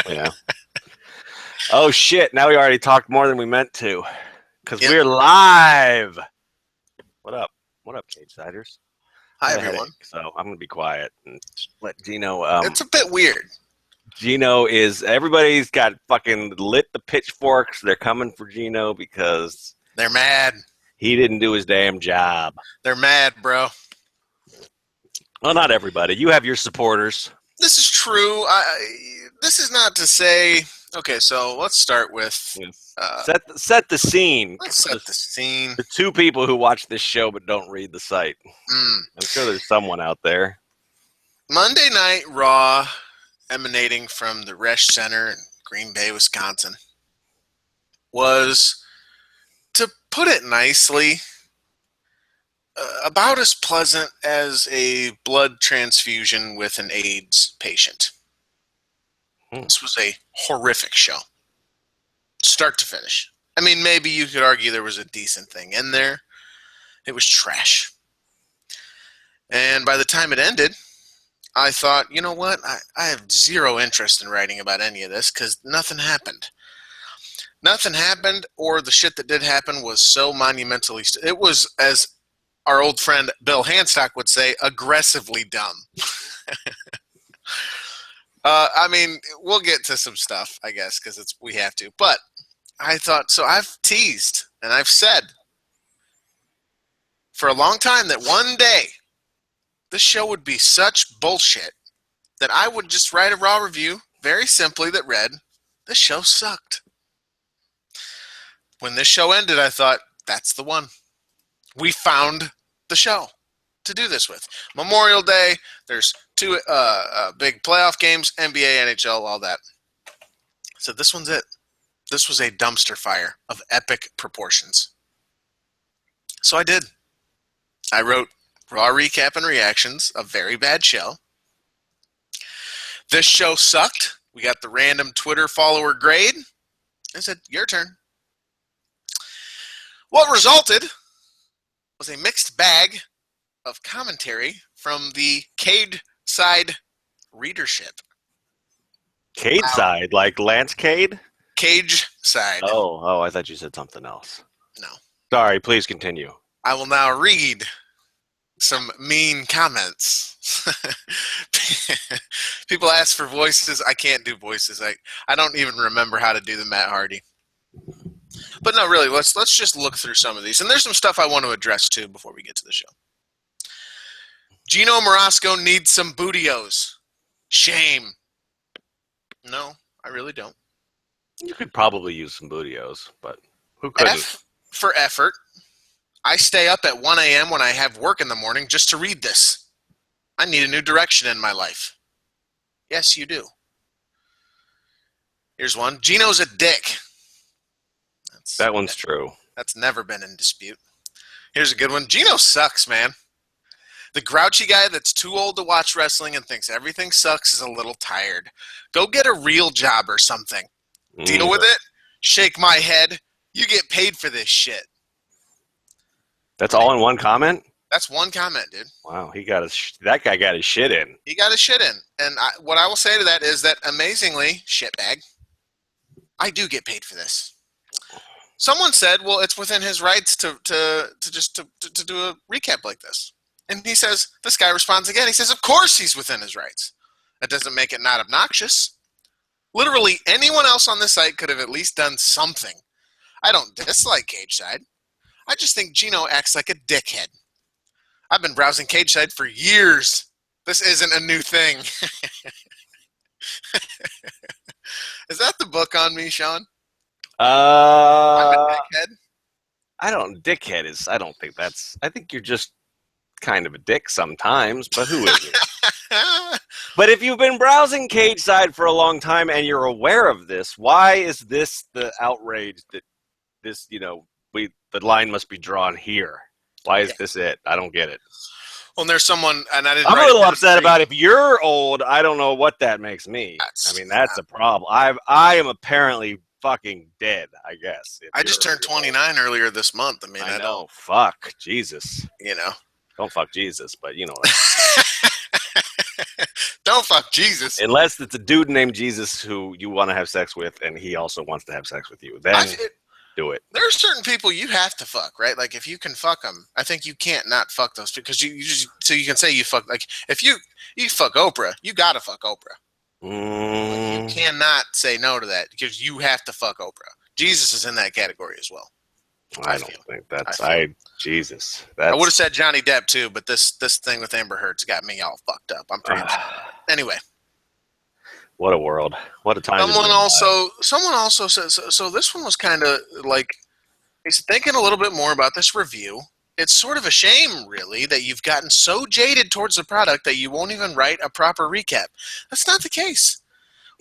Well, yeah. Oh, shit. Now we already talked more than we meant to. Because we're live. What up? What up, Cage Siders? Hi, everyone. So I'm going to be quiet and let Gino... it's a bit weird. Gino is... Everybody's got fucking lit the pitchforks. They're coming for Gino because... They're mad. He didn't do his damn job. They're mad, bro. Well, not everybody. You have your supporters. This is true. This is not to say... Okay, so let's start with... set the scene. Let's set the scene. The two people who watch this show but don't read the site. I'm sure there's someone out there. Monday Night Raw, emanating from the Resch Center in Green Bay, Wisconsin, was, to put it nicely, about as pleasant as a blood transfusion with an AIDS patient. This was a horrific show. Start to finish. I mean, maybe you could argue there was a decent thing in there. It was trash. And by the time it ended, I thought, you know what? I have zero interest in writing about any of this because nothing happened. Nothing happened, or the shit that did happen was so monumentally... It was, as our old friend Bill Handstock would say, aggressively dumb. I mean, we'll get to some stuff, I guess, because we have to. But I thought, so I've teased and I've said for a long time that one day this show would be such bullshit that I would just write a Raw review, very simply, that read, "This show sucked." When this show ended, I thought, that's the one. We found the show to do this with. Memorial Day, there's two big playoff games, NBA, NHL, all that. So this one's it. This was a dumpster fire of epic proportions. So I did. I wrote Raw recap and reactions, a very bad show. This show sucked. We got the random Twitter follower grade. I said, your turn. What resulted was a mixed bag of commentary from the Cade side readership. Cade side? Like Lance Cade? Cage side. Oh, I thought you said something else. No. Sorry, please continue. I will now read some mean comments. People ask for voices. I can't do voices. I don't even remember how to do the Matt Hardy. But no, really, let's just look through some of these. And there's some stuff I want to address, too, before we get to the show. Gino Morasco needs some bootios. Shame. No, I really don't. You could probably use some bootios, but who couldn't? F for effort. I stay up at 1 a.m. when I have work in the morning just to read this. I need a new direction in my life. Yes, you do. Here's one. Gino's a dick. That one's true. That's never been in dispute. Here's a good one. Gino sucks, man. The grouchy guy that's too old to watch wrestling and thinks everything sucks is a little tired. Go get a real job or something. Deal with it. Shake my head. You get paid for this shit. That's all in one comment? That's one comment, dude. Wow, that guy got his shit in. He got his shit in. And what I will say to that is that, amazingly, shitbag, I do get paid for this. Someone said, well, it's within his rights to do a recap like this. And he says, this guy responds again. He says, of course he's within his rights. That doesn't make it not obnoxious. Literally anyone else on this site could have at least done something. I don't dislike Cage Side. I just think Gino acts like a dickhead. I've been browsing Cage Side for years. This isn't a new thing. Is that the book on me, Sean? I'm a dickhead. I think you're just kind of a dick sometimes, but who isn't? But if you've been browsing Cage Side for a long time and you're aware of this, why is this the outrage that this, the line must be drawn here? Why is this it? I don't get it. Well, there's someone, and I'm a little upset about if you're old. I don't know what that makes me. That's a problem. I am apparently fucking dead, I guess. I just turned 29 earlier this month. I know. Fuck Jesus. You know. Don't fuck Jesus, but you know. Don't fuck Jesus. Unless it's a dude named Jesus who you want to have sex with, and he also wants to have sex with you. Then do it. There are certain people you have to fuck, right? Like if you can fuck them, I think you can't not fuck those because you just so you can say you fuck. Like if you fuck Oprah, you gotta fuck Oprah. Like, you cannot say no to that because you have to fuck Oprah. Jesus is in that category as well. I don't think that's Jesus. I would have said Johnny Depp too, but this thing with Amber Heard's got me all fucked up. I'm pretty upset. Anyway. What a world. What a time. Someone also says, so this one was kind of like, he's thinking a little bit more about this review. It's sort of a shame, really, that you've gotten so jaded towards the product that you won't even write a proper recap. That's not the case.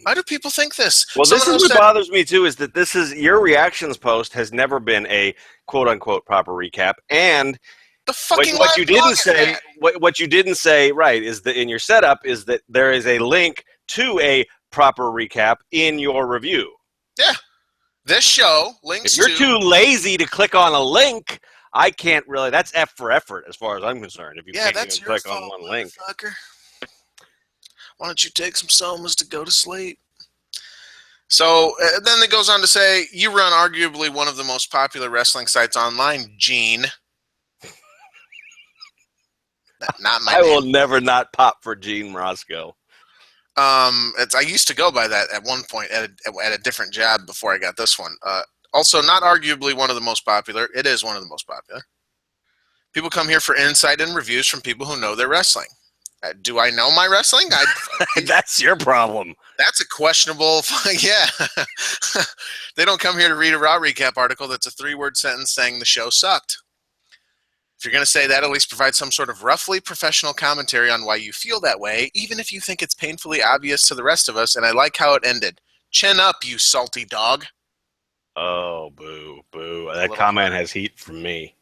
Why do people think this? Well, this is what bothers me, too, is that this is your reactions post has never been a quote-unquote proper recap. And the fucking what you didn't say, what you didn't say, right, is that in your setup is that there is a link to a proper recap in your review. Yeah. This show links to... If you're too lazy to click on a link, I can't really... That's F for effort, as far as I'm concerned. If you can't even click on one link. Why don't you take some somas to go to sleep? So then it goes on to say, you run arguably one of the most popular wrestling sites online, Gene. Not my I name. will never not pop for Gene Roscoe. I used to go by that at one point at a different job before I got this one. Also, not arguably one of the most popular. It is one of the most popular. People come here for insight and reviews from people who know their wrestling. Do I know my wrestling? That's your problem. That's a questionable. Yeah. They don't come here to read a Raw recap article that's a 3-word sentence saying the show sucked. If you're going to say that, at least provide some sort of roughly professional commentary on why you feel that way, even if you think it's painfully obvious to the rest of us, and I like how it ended. Chin up, you salty dog. Oh, boo, boo. That comment has heat from me.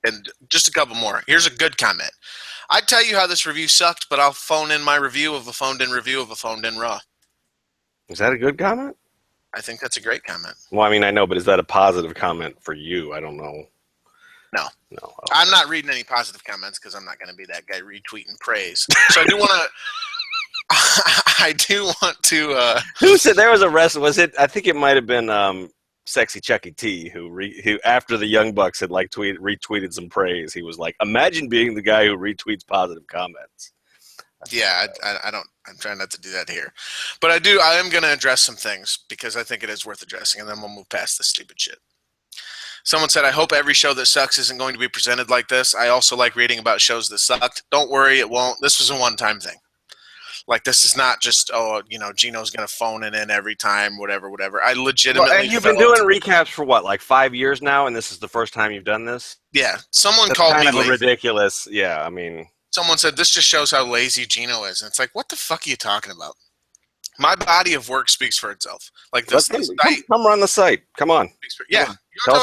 And just a couple more. Here's a good comment. I'd tell you how this review sucked, but I'll phone in my review of a phoned-in review of a phoned-in Raw. Is that a good comment? I think that's a great comment. Well, I mean, I know, but is that a positive comment for you? I don't know. No. Okay. I'm not reading any positive comments because I'm not going to be that guy retweeting praise. So I do want to... Who said there was a wrestler? Was it? I think it might have been Sexy Chucky T who after the Young Bucks had like retweeted some praise. He was like, "Imagine being the guy who retweets positive comments." Yeah, I don't. I'm trying not to do that here, but I am going to address some things because I think it is worth addressing, and then we'll move past this stupid shit. Someone said, I hope every show that sucks isn't going to be presented like this. I also like reading about shows that sucked. Don't worry, it won't. This was a one-time thing. Like, this is not just, Gino's going to phone it in every time, whatever. I legitimately... Well, and you've been doing recaps for what, like 5 years now, and this is the first time you've done this? Yeah. Someone called me lazy. Ridiculous. Yeah, I mean... Someone said, this just shows how lazy Gino is. And it's like, what the fuck are you talking about? My body of work speaks for itself. Like this come run the site. Come on. Yeah. Tell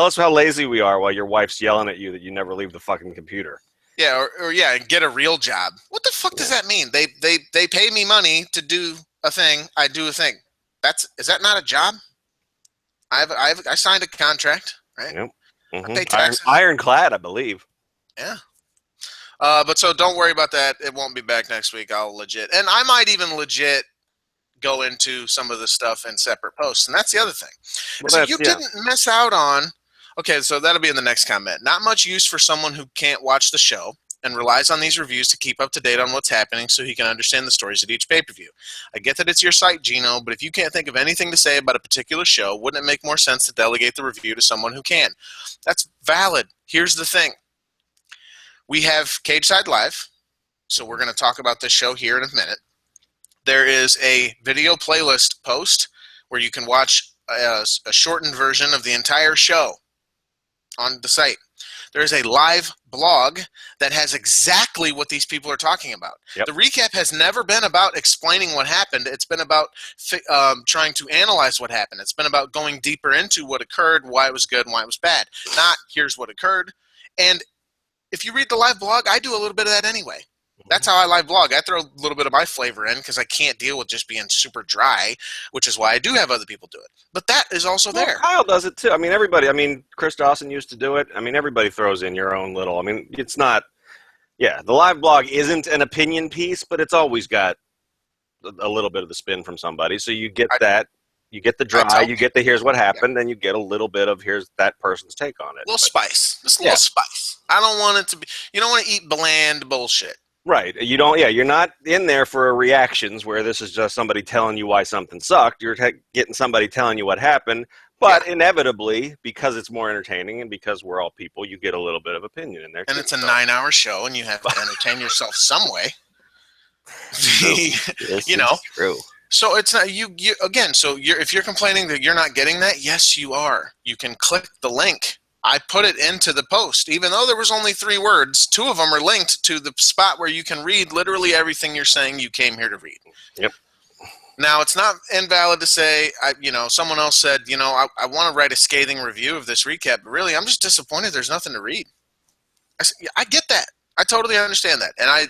us how lazy we are while your wife's yelling at you that you never leave the fucking computer. Yeah, or and get a real job. What the fuck does that mean? They pay me money to do a thing. I do a thing. Is that not a job? I signed a contract, right? Yep. Mm-hmm. I pay taxes. Ironclad, I believe. Yeah. But so don't worry about that. It won't be back next week. I'll legit. And I might even legit go into some of the stuff in separate posts. And that's the other thing. Well, so you didn't miss out on... Okay, so that'll be in the next comment. Not much use for someone who can't watch the show and relies on these reviews to keep up to date on what's happening so he can understand the stories at each pay-per-view. I get that it's your site, Gino, but if you can't think of anything to say about a particular show, wouldn't it make more sense to delegate the review to someone who can? That's valid. Here's the thing. We have Cage Side Live, so we're going to talk about this show here in a minute. There is a video playlist post where you can watch a shortened version of the entire show on the site. There is a live blog that has exactly what these people are talking about. Yep. The recap has never been about explaining what happened. It's been about trying to analyze what happened. It's been about going deeper into what occurred, why it was good, and why it was bad. Not here's what occurred. And if you read the live blog, I do a little bit of that anyway. That's how I live blog. I throw a little bit of my flavor in because I can't deal with just being super dry, which is why I do have other people do it. But that is also there. Kyle does it too. I mean, everybody. I mean, Chris Dawson used to do it. I mean, everybody throws in your own little. I mean, it's not Yeah, the live blog isn't an opinion piece, but it's always got a little bit of the spin from somebody. So you get that. You get the dry, you get the here's what happened, and you get a little bit of here's that person's take on it. A little spice. Just a little spice. I don't want it to be, you don't want to eat bland bullshit. Right. You don't, you're not in there for reactions where this is just somebody telling you why something sucked. You're getting somebody telling you what happened. But inevitably, because it's more entertaining and because we're all people, you get a little bit of opinion in there. And it's a 9-hour show, and you have to entertain yourself some way. You know. True. So it's not you again. So if you're complaining that you're not getting that, yes, you are. You can click the link. I put it into the post, even though there was only 3 words. 2 of them are linked to the spot where you can read literally everything you're saying you came here to read. Yep. Now it's not invalid to say, someone else said, I want to write a scathing review of this recap, but really, I'm just disappointed. There's nothing to read. I get that. I totally understand that, and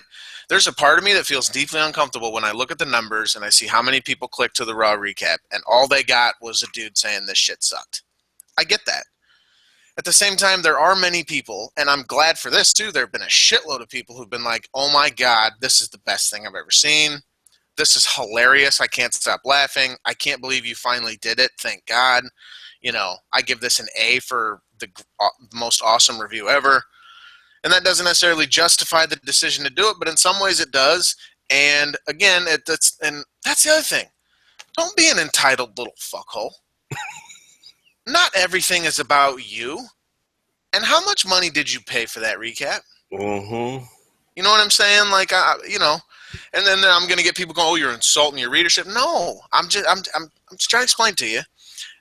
there's a part of me that feels deeply uncomfortable when I look at the numbers and I see how many people clicked to the Raw recap, and all they got was a dude saying this shit sucked. I get that. At the same time, there are many people, and I'm glad for this too, there have been a shitload of people who've been like, oh my God, this is the best thing I've ever seen. This is hilarious. I can't stop laughing. I can't believe you finally did it. Thank God. I give this an A for the most awesome review ever. And that doesn't necessarily justify the decision to do it, but in some ways it does. And again, that's the other thing. Don't be an entitled little fuckhole. Not everything is about you. And how much money did you pay for that recap? Mm-hmm. You know what I'm saying? Like, and then I'm going to get people going, oh, you're insulting your readership. No, I'm just trying to explain to you.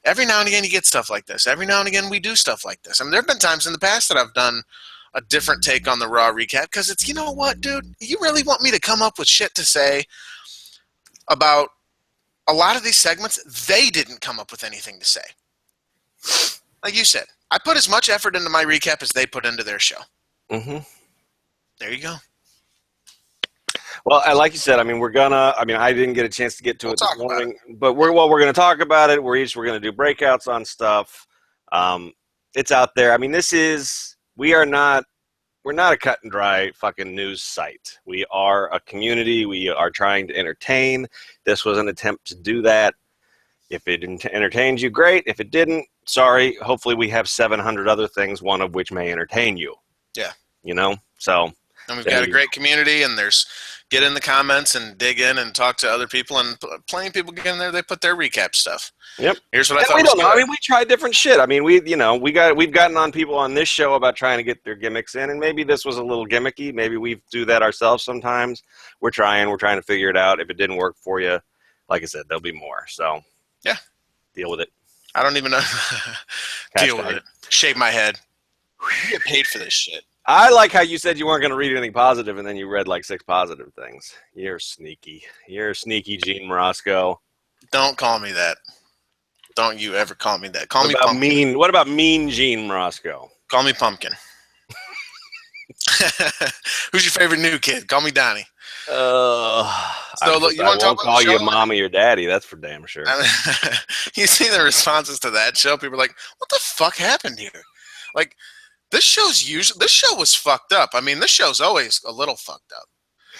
Every now and again you get stuff like this. Every now and again we do stuff like this. I mean, there have been times in the past that I've done a different take on the Raw recap because it's, you know what, dude? You really want me to come up with shit to say about a lot of these segments? They didn't come up with anything to say. Like you said, I put as much effort into my recap as they put into their show. Mm-hmm. There you go. Well, like you said, I didn't get a chance to get to it this morning, but we're going to talk about it. We're going to do breakouts on stuff. It's out there. I mean, we're not a cut and dry fucking news site. We are a community. We are trying to entertain. This was an attempt to do that. If it entertains you, great. If it didn't, sorry. Hopefully we have 700 other things, one of which may entertain you. Yeah. So. And we've got a great community, and get in the comments and dig in and talk to other people, and plenty of people get in there. They put their recap stuff. Yep. Here's what I thought. We don't know. I mean, we try different shit. I mean, we've gotten on people on this show about trying to get their gimmicks in, and maybe this was a little gimmicky. Maybe we do that ourselves sometimes. We're trying to figure it out. If it didn't work for you, like I said, there'll be more. So yeah, deal with it. I don't even know. Deal with it. Shave my head. You get paid for this shit. I like how you said you weren't going to read anything positive, and then you read like 6 positive things. You're sneaky. You're sneaky, Gene Morosco. Don't call me that. Don't you ever call me that. Call me Pumpkin. What about mean Gene Morosco? Call me Pumpkin. Who's your favorite new kid? Call me Donnie. I won't call you mommy or daddy. That's for damn sure. You see the responses to that show? People are like, "What the fuck happened here?" Like, this show was fucked up. I mean, this show's always a little fucked up.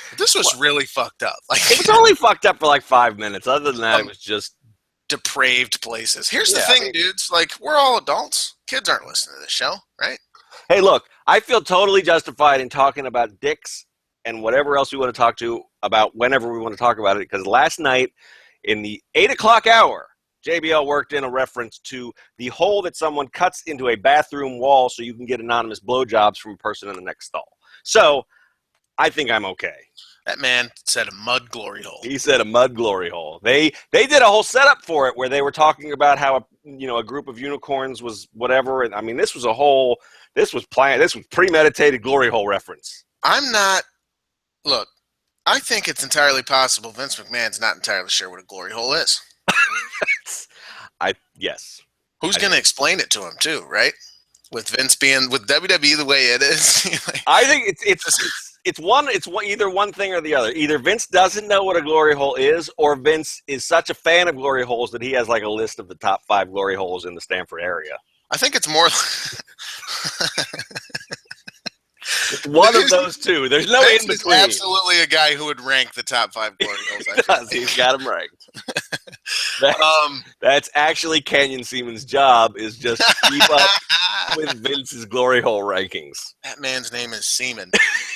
But this was really fucked up. Like, it was only fucked up for like 5 minutes. Other than that, it was just depraved places. Here's the thing, dudes. Like, we're all adults. Kids aren't listening to this show, right? Hey, look, I feel totally justified in talking about dicks and whatever else we want to talk to about whenever we want to talk about it, because last night in the 8 o'clock hour, JBL worked in a reference to the hole that someone cuts into a bathroom wall so you can get anonymous blowjobs from a person in the next stall. So I think I'm okay. That man said a mud glory hole. He said a mud glory hole. They did a whole setup for it where they were talking about how a group of unicorns was whatever. And I mean, this was premeditated glory hole reference. Look, I think it's entirely possible Vince McMahon's not entirely sure what a glory hole is. Yes. Who's going to explain it to him too, right? With Vince being with WWE the way it is. I think it's either one thing or the other. Either Vince doesn't know what a glory hole is, or Vince is such a fan of glory holes that he has like a list of the top 5 glory holes in the Stamford area. I think it's more It's one of those two. There's no Vince in between. is absolutely a guy who would rank the top 5 glory holes. He does. He's got them ranked. That's actually Canyon Seaman's job, is just to keep up with Vince's glory hole rankings. That man's name is Seaman.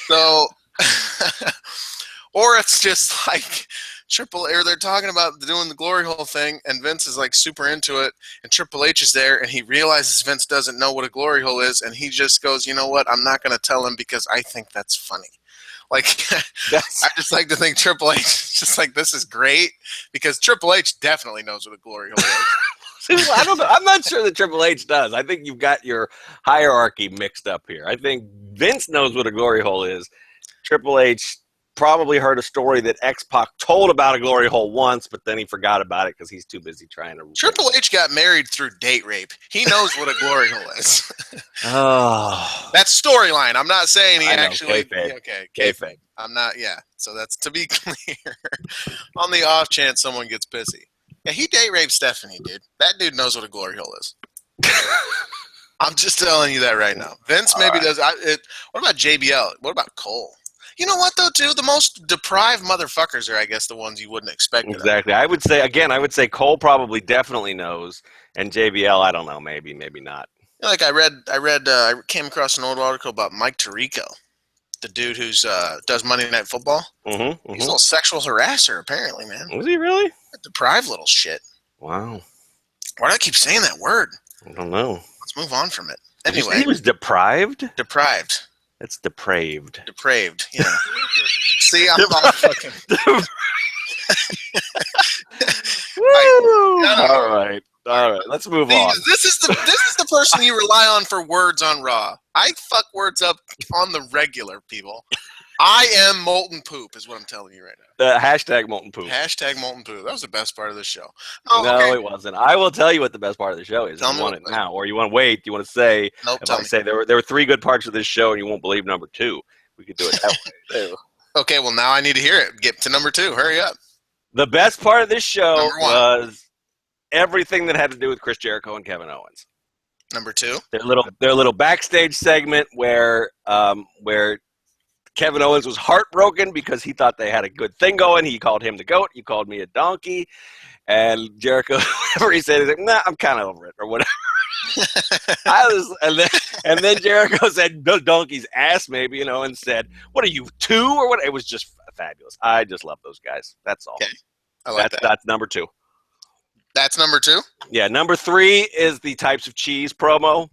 So, or it's just like or they're talking about doing the glory hole thing, and Vince is like super into it, and Triple H is there, and he realizes Vince doesn't know what a glory hole is, and he just goes, you know what, I'm not going to tell him because I think that's funny. Like, I just like to think Triple H is just like, this is great, because Triple H definitely knows what a glory hole is. I don't know. I'm not sure that Triple H does. I think you've got your hierarchy mixed up here. I think Vince knows what a glory hole is. Triple H probably heard a story that X-Pac told about a glory hole once, but then he forgot about it because he's too busy trying to... Triple H got married through date rape. He knows what a glory hole is. Oh. That's storyline. I'm not saying he actually... Kayfabe. Okay, Kayfabe. I'm not... Yeah, so that's to be clear. On the off chance someone gets pissy. Yeah, he date raped Stephanie, dude. That dude knows what a glory hole is. I'm just telling you that right now. Vince maybe does... what about JBL? What about Cole? You know what, though, too? The most deprived motherfuckers are, I guess, the ones you wouldn't expect. Exactly. I would say Cole probably definitely knows, and JBL, I don't know, maybe not. Like I came across an old article about Mike Tirico, the dude who's does Monday Night Football. Mm-hmm. He's a little sexual harasser, apparently, man. Was he really? A deprived little shit. Wow. Why do I keep saying that word? I don't know. Let's move on from it. Did you say Anyway, he was deprived? Deprived. That's depraved. Depraved, yeah. See, I'm not fucking... All right. Let's move on. This is the person you rely on for words on Raw. I fuck words up on the regular, people. I am molten poop, is what I'm telling you right now. Hashtag molten poop. Hashtag molten poop. That was the best part of the show. No, it wasn't. I will tell you what the best part of the show is. Tell you me want it now, or you want to wait? You want to say? Nope. If I say there were 3 good parts of this show, and you won't believe number 2, we could do it that way too. Okay, well now I need to hear it. Get to number 2. Hurry up. The best part of this show was everything that had to do with Chris Jericho and Kevin Owens. Number 2. Their little backstage segment where Kevin Owens was heartbroken because he thought they had a good thing going. He called him the GOAT. You called me a donkey. And Jericho, whatever he said, he's like, nah, I'm kind of over it, or whatever. And then Jericho said, donkey's ass, maybe, and said, what are you, 2 or what? It was just fabulous. I just love those guys. That's all. Okay. I like that. That's number 2. That's number 2? Yeah, number 3 is the types of cheese promo.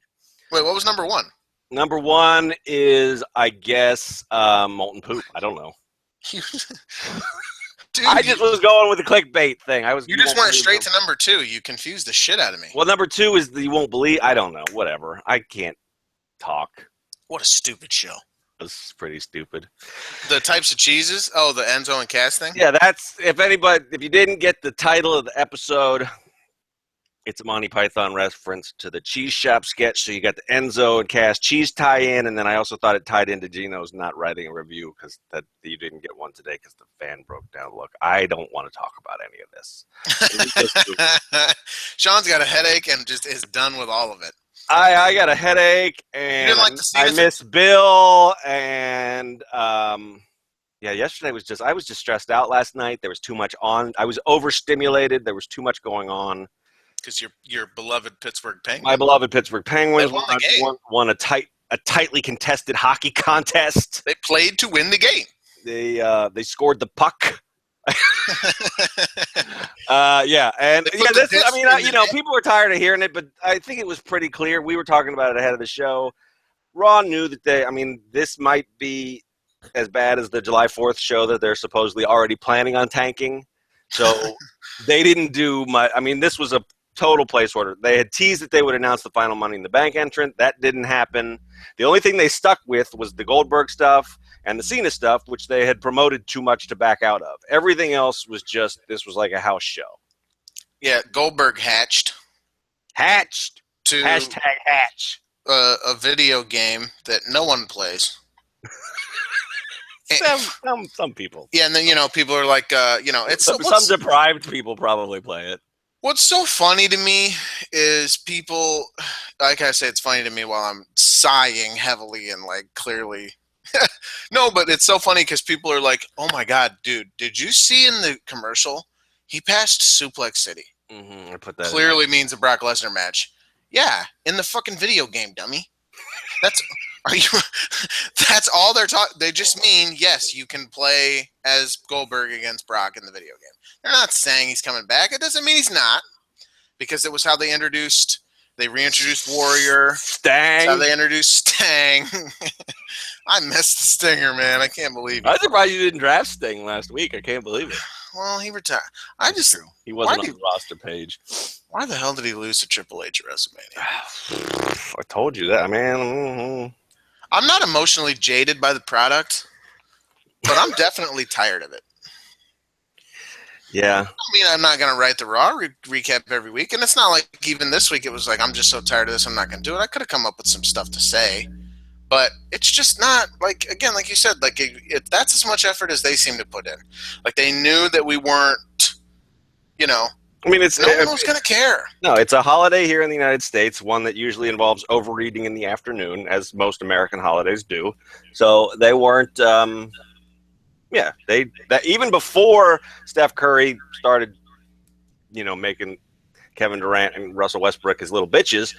Wait, what was number 1? Number 1 is, I guess, molten poop. I don't know. Dude, I just was going with the clickbait thing. You just went straight to number 2. You confused the shit out of me. Well, number 2 is the you won't believe. I don't know. Whatever. I can't talk. What a stupid show. It's pretty stupid. The types of cheeses? Oh, the Enzo and Cass thing? Yeah, that's if you didn't get the title of the episode, it's a Monty Python reference to the cheese shop sketch. So you got the Enzo and Cass cheese tie-in, and then I also thought it tied into Gino's not writing a review because that you didn't get one today because the fan broke down. Look, I don't want to talk about any of this. Sean's got a headache and just is done with all of it. I got a headache, and I miss Bill, and yesterday I was just stressed out last night. There was too much on. I was overstimulated. There was too much going on. Because your beloved Pittsburgh Penguins. My beloved Pittsburgh Penguins won a tightly contested hockey contest. They played to win the game. They scored the puck. People were tired of hearing it, but I think it was pretty clear. We were talking about it ahead of the show. Raw knew that this might be as bad as the July 4th show that they're supposedly already planning on tanking. So they didn't do much. This was a total place order. They had teased that they would announce the final Money in the Bank entrant. That didn't happen. The only thing they stuck with was the Goldberg stuff and the Cena stuff, which they had promoted too much to back out of. Everything else was this was like a house show. Yeah, Goldberg hatched. To #hatch. A video game that no one plays. Some people. Yeah, and then, people are like, it's... Some deprived people probably play it. What's so funny to me is people, like I say, it's funny to me while I'm sighing heavily and, clearly No, but it's so funny because people are like, "Oh my god, dude, did you see in the commercial? He passed Suplex City. I put that Clearly means a Brock Lesnar match. Yeah, in the fucking video game, dummy. That's are you? That's all they're talking. They just mean yes, you can play as Goldberg against Brock in the video game. They're not saying he's coming back. It doesn't mean he's not, because it was how they reintroduced Warrior. Stang. That's how they introduced Stang. I missed the Stinger, man. I can't believe it. I was surprised you didn't draft Sting last week. I can't believe it. Well, he retired. He wasn't on the roster page. Why the hell did he lose to Triple H at WrestleMania? I told you that, man. I'm not emotionally jaded by the product, but I'm definitely tired of it. Yeah. I mean, I'm not going to write the Raw recap every week, and it's not like even this week it was like, I'm just so tired of this, I'm not going to do it. I could have come up with some stuff to say, but it's just not, like, again, like you said, like that's as much effort as they seem to put in. Like, they knew that we weren't, I mean, no one was going to care. No, it's a holiday here in the United States, one that usually involves overeating in the afternoon, as most American holidays do. So they weren't, even before Steph Curry started, making Kevin Durant and Russell Westbrook his little bitches,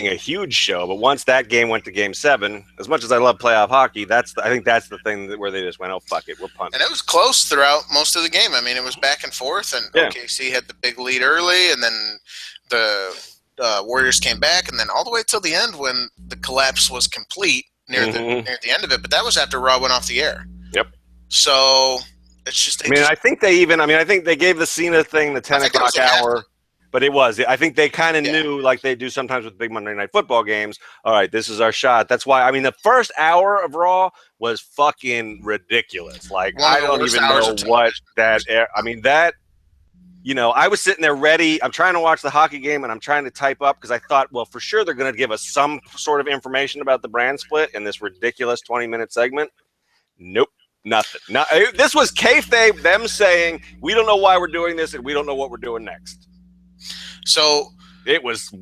a huge show. But once that game went to Game 7, as much as I love playoff hockey, I think that's the thing where they just went, oh, fuck it, we're punting. And it was close throughout most of the game. I mean, it was back and forth, and OKC had the big lead early, and then the Warriors came back, and then all the way till the end when the collapse was complete near the end of it. But that was after Raw went off the air. Yep. So it's just. I think they gave the Cena thing the 10 o'clock hour. But it was. I think they kind of knew, like they do sometimes with big Monday Night Football games, all right, this is our shot. That's why, the first hour of Raw was fucking ridiculous. Like, I don't even know what that – I was sitting there ready. I'm trying to watch the hockey game, and I'm trying to type up because I thought, well, for sure they're going to give us some sort of information about the brand split in this ridiculous 20-minute segment. Nope. Nothing. No, this was kayfabe, them saying, we don't know why we're doing this, and we don't know what we're doing next. So it was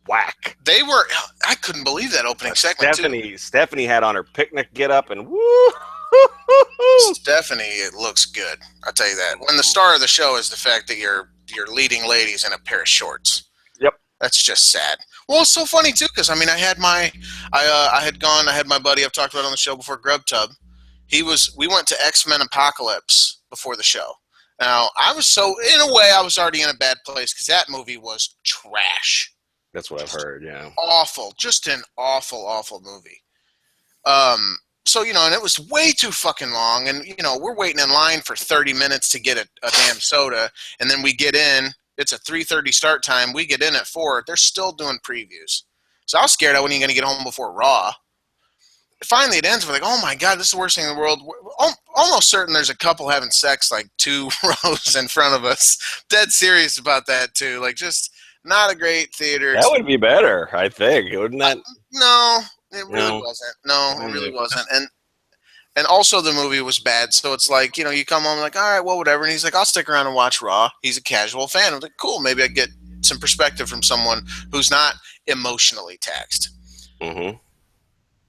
whack. I couldn't believe that opening segment. Stephanie had on her picnic get up and woo. Stephanie, it looks good. I'll tell you that. When the star of the show is the fact that your leading lady's in a pair of shorts. Yep. That's just sad. Well, it's so funny too, because I had my buddy I've talked about on the show before, Grubtub. We went to X-Men Apocalypse before the show. Now, in a way, I was already in a bad place because that movie was trash. That's what I've heard, yeah. Awful. Just an awful, awful movie. So, and it was way too fucking long. And, we're waiting in line for 30 minutes to get a damn soda. And then we get in. It's a 3:30 start time. We get in at 4. They're still doing previews. So I was scared I wasn't even going to get home before Raw. Finally, it ends with like, oh my God, this is the worst thing in the world. We're almost certain there's a couple having sex like 2 rows in front of us. Dead serious about that too. Like, just not a great theater. That would be better, I think. Wouldn't that? No, it really wasn't. No, it really wasn't. And also the movie was bad. So it's like, you come home like, all right, well, whatever. And he's like, I'll stick around and watch Raw. He's a casual fan. I'm like, cool. Maybe I get some perspective from someone who's not emotionally taxed. Mm-hmm.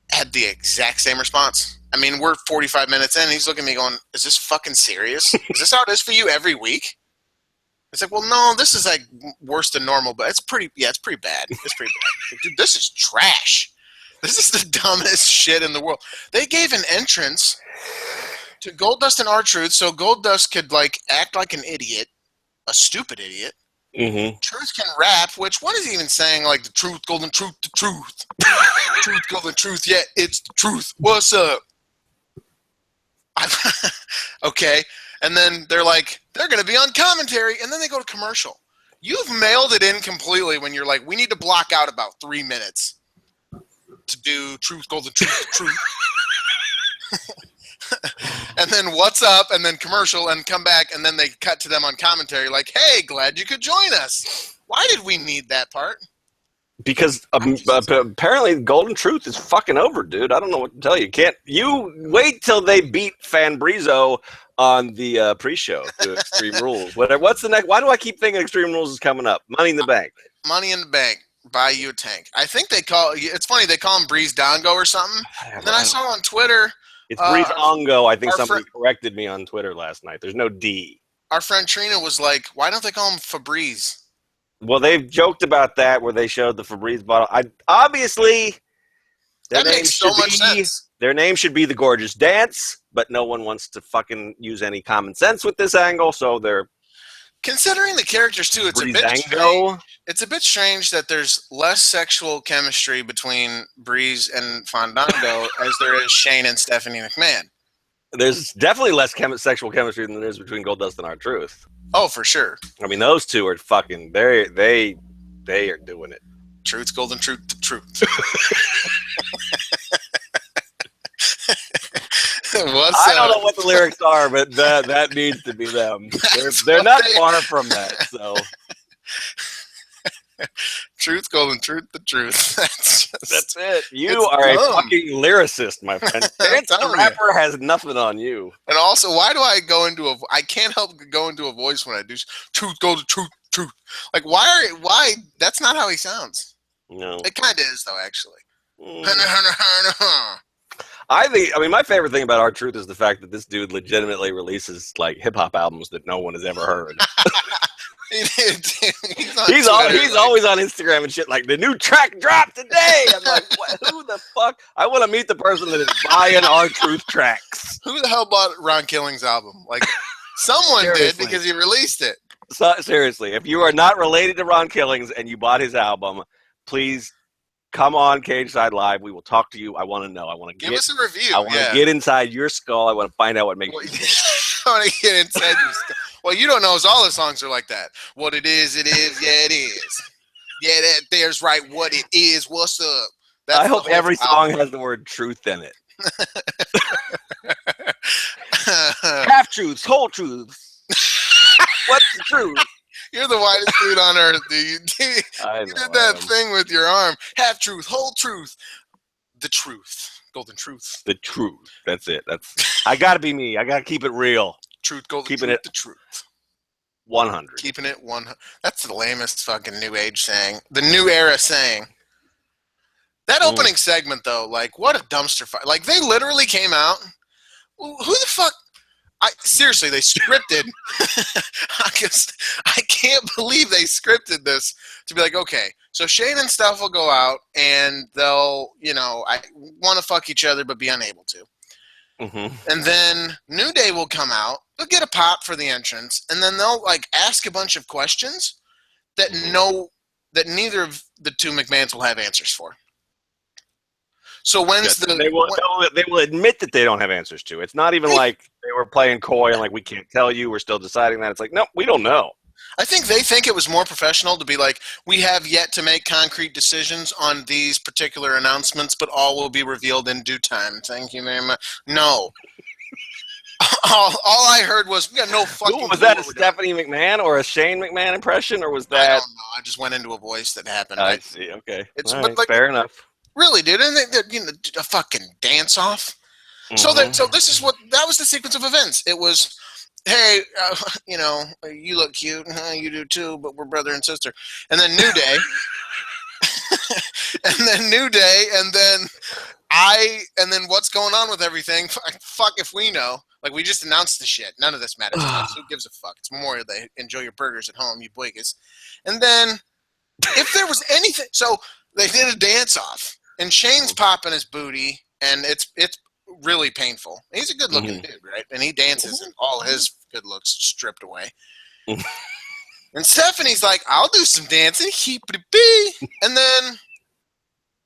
Had the exact same response. I mean, we're 45 minutes in, and he's looking at me going, is this fucking serious? Is this how it is for you every week? It's like, well, no, this is like worse than normal, but it's pretty bad. It's pretty bad. Dude, this is trash. This is the dumbest shit in the world. They gave an entrance to Goldust and R-Truth so Goldust could like act like an idiot, a stupid idiot. Mm-hmm. Truth can rap, which one is even saying like the truth, golden truth, the truth. Truth, golden truth, yeah, it's the truth. What's up? Okay. And then they're like, they're going to be on commentary, and then they go to commercial. You've mailed it in completely when you're like, we need to block out about 3 minutes to do truth, golden truth, the truth. And then what's up, and then commercial, and come back, and then they cut to them on commentary like, hey, glad you could join us. Why did we need that part? Because apparently Golden Truth is fucking over, dude. I don't know what to tell you. You wait till they beat Fanbrizo on the pre-show to Extreme Rules. What's the next? Why do I keep thinking Extreme Rules is coming up? Money in the Bank. Money in the Bank. buy you a tank. I think it's funny, they call him Breeze Dongo or something. And then I saw on Twitter. It's Breeze Ongo. I think somebody corrected me on Twitter last night. There's no D. Our friend Trina was like, why don't they call him Febreze? Well, they've joked about that where they showed the Febreze bottle. Obviously, that makes so much sense. Their name should be The Gorgeous Dance, but no one wants to fucking use any common sense with this angle, so they're... Considering the characters, too, it's a bit strange. It's a bit strange that there's less sexual chemistry between Breeze and Fandango as there is Shane and Stephanie McMahon. There's definitely less sexual chemistry than there is between Goldust and R-Truth. Oh, for sure. I mean, those two are fucking... They are doing it. Truth, golden truth, the truth. I don't know what the lyrics are, but that needs to be them. They're not far from that. So, truth, golden truth, the truth. That's it. You are dumb. A fucking lyricist, my friend. The rapper has nothing on you. And also, why do I go into I can't help go into a voice when I do truth, golden truth, truth. Like, why? That's not how he sounds. No, it kind of is though, actually. I mean, my favorite thing about R-Truth is the fact that this dude legitimately releases like hip hop albums that no one has ever heard. He's always on Instagram and shit like, the new track dropped today. I'm like, who the fuck? I want to meet the person that is buying R-Truth tracks. Who the hell bought Ron Killing's album? Like, someone did because he released it. So, seriously, if you are not related to Ron Killings and you bought his album, please come on Cage Side Live. We will talk to you. I want to know. I want to give us a review. I want to get inside your skull. I want to find out what makes you tick. I want to get inside your skull. Well, you don't know is all the songs are like that. What it is, yeah, it is. Yeah, there's right. What it is, what's up? That's I hope every song has the word truth in it. Half truths, whole truths. What's the truth? You're the whitest dude on earth, dude. You did that thing with your arm. Half truth, whole truth, the truth, golden truth. The truth. That's it. I gotta be me. I gotta keep it real. Truth, golden keeping truth, it the truth. 100. Keeping it 100. That's the lamest fucking new age saying. The new era saying. That opening segment though, like what a dumpster fire. Like they literally came out. Who the fuck? Seriously, they scripted. I can't believe they scripted this to be like, okay, so Shane and Steph will go out and they'll, I want to fuck each other but be unable to. Mm-hmm. And then New Day will come out. They'll get a pop for the entrance, and then they'll like ask a bunch of questions that neither of the two McMahons will have answers for. So they will admit that they don't have answers to. It's not even like they were playing coy and like, we can't tell you, we're still deciding that. It's like, no, we don't know. I think they think it was more professional to be like, we have yet to make concrete decisions on these particular announcements, but all will be revealed in due time. Thank you very much. No. all I heard was, we got no fucking was that a Stephanie McMahon or a Shane McMahon impression, or was that? I don't know. I just went into a voice that happened. I see. Okay. It's right, fair enough. Really, dude, and they a fucking dance off. Mm-hmm. So this is that was the sequence of events. It was, hey, you look cute, you do too, but we're brother and sister. And then New Day, and then what's going on with everything? Fuck if we know. Like we just announced the shit. None of this matters. Who gives a fuck? It's Memorial Day. Enjoy your burgers at home, you boigas. And then if there was anything, so they did a dance off. And Shane's popping his booty, and it's really painful. He's a good-looking dude, right? And he dances, and all his good looks stripped away. And Stephanie's like, I'll do some dancing, keep-it-be. And then,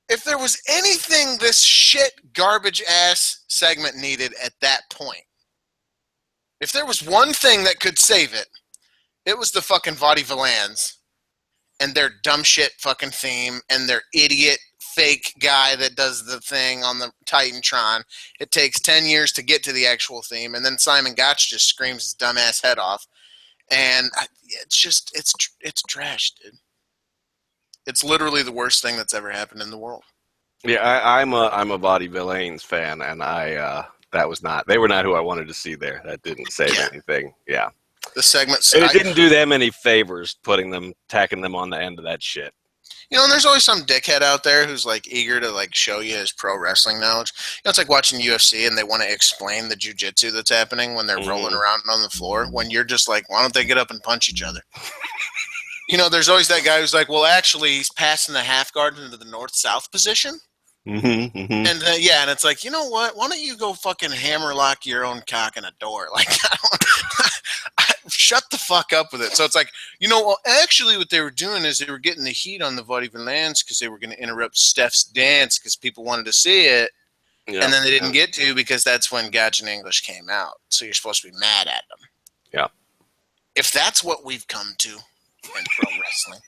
if there was anything this shit, garbage-ass segment needed at that point, if there was one thing that could save it, it was the fucking Vaughty Valans and their dumb shit fucking theme and their idiot fake guy that does the thing on the Titantron. It takes 10 years to get to the actual theme, and then Simon Gotch just screams his dumbass head off. And it's trash, dude. It's literally the worst thing that's ever happened in the world. Yeah, I'm a Vaughty Villains fan, and they were not who I wanted to see there. That didn't save anything. Yeah. The segment. It didn't do them any favors tacking them on the end of that shit. And there's always some dickhead out there who's like eager to like show you his pro wrestling knowledge. It's like watching UFC and they want to explain the jiu-jitsu that's happening when they're rolling around on the floor. When you're just like, why don't they get up and punch each other? There's always that guy who's like, well, actually, he's passing the half guard into the north-south position. Mm-hmm, mm-hmm. And and it's like, you know what? Why don't you go fucking hammerlock your own cock in a door? Like, shut the fuck up with it. So it's like, actually what they were doing is they were getting the heat on the Valans because they were going to interrupt Steph's dance because people wanted to see it. Yeah. And then they didn't get to because that's when Gotcha in English came out. So you're supposed to be mad at them. Yeah. If that's what we've come to in pro wrestling,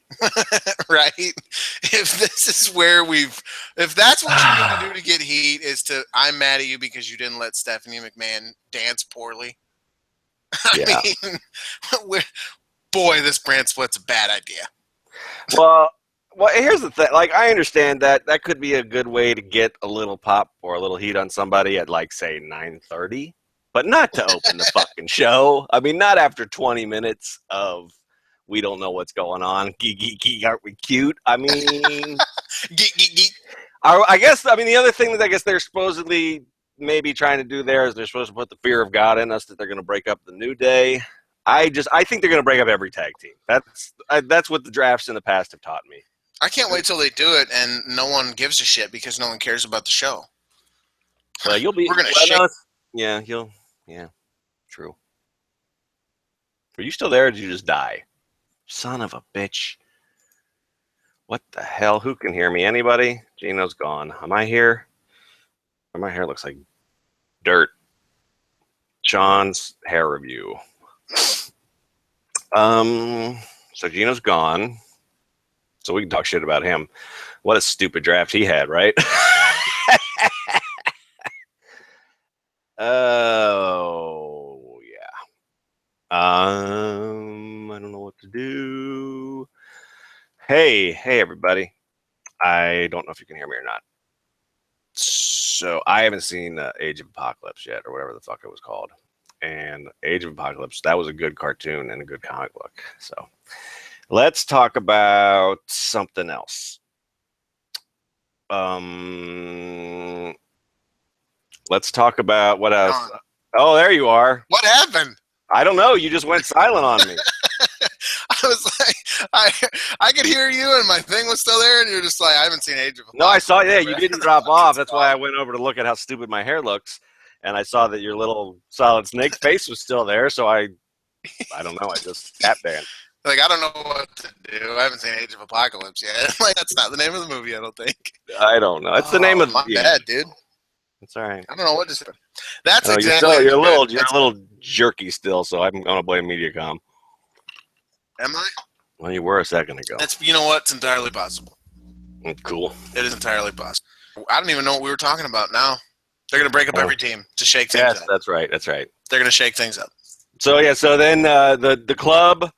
right? If this is where if that's what you want to do to get heat is to, I'm mad at you because you didn't let Stephanie McMahon dance poorly. I mean, boy, this brand split's a bad idea. Well, here's the thing. Like, I understand that could be a good way to get a little pop or a little heat on somebody at, like, say, 9:30, but not to open the fucking show. I mean, not after 20 minutes of we don't know what's going on. Geek, geek, geek, aren't we cute? I mean, geek, geek, geek. I guess, the other thing that I guess they're supposedly maybe trying to do there is they're supposed to put the fear of God in us that they're going to break up the New Day. I think they're going to break up every tag team. That's what the drafts in the past have taught me. I can't wait till they do it and no one gives a shit because no one cares about the show. Well, you'll be. We're going to shake. Yeah, true. Are you still there or did you just die? Son of a bitch. What the hell? Who can hear me? Anybody? Gino's gone. Am I here? My hair looks like dirt. Sean's hair review. So Gino's gone. So we can talk shit about him. What a stupid draft he had, right? Oh, yeah. I don't know what to do. Hey, everybody. I don't know if you can hear me or not. So I haven't seen Age of Apocalypse yet, or whatever the fuck it was called. And Age of Apocalypse, that was a good cartoon and a good comic book. So let's talk about something else. Let's talk about what else. Oh, there you are. What happened? I don't know. You just went silent on me. I was like, I could hear you, and my thing was still there, and you're just like, I haven't seen Age of Apocalypse. No, I saw. Yeah, you didn't drop off. That's why I went over to look at how stupid my hair looks, and I saw that your little solid snake face was still there. So I don't know. I just tap danced. Like, I don't know what to do. I haven't seen Age of Apocalypse yet. Like, that's not the name of the movie, I don't think. I don't know. It's the name of the movie. My bad, dude. It's all right. I don't know what to say. That's exactly. You're a little jerky still, so I'm gonna blame MediaCom. Am I? Well, you were a second ago. You know what? It's entirely possible. Cool. It is entirely possible. I don't even know what we were talking about now. They're going to break up every team to shake things up. Yes, that's right. They're going to shake things up. So, yeah, so then the club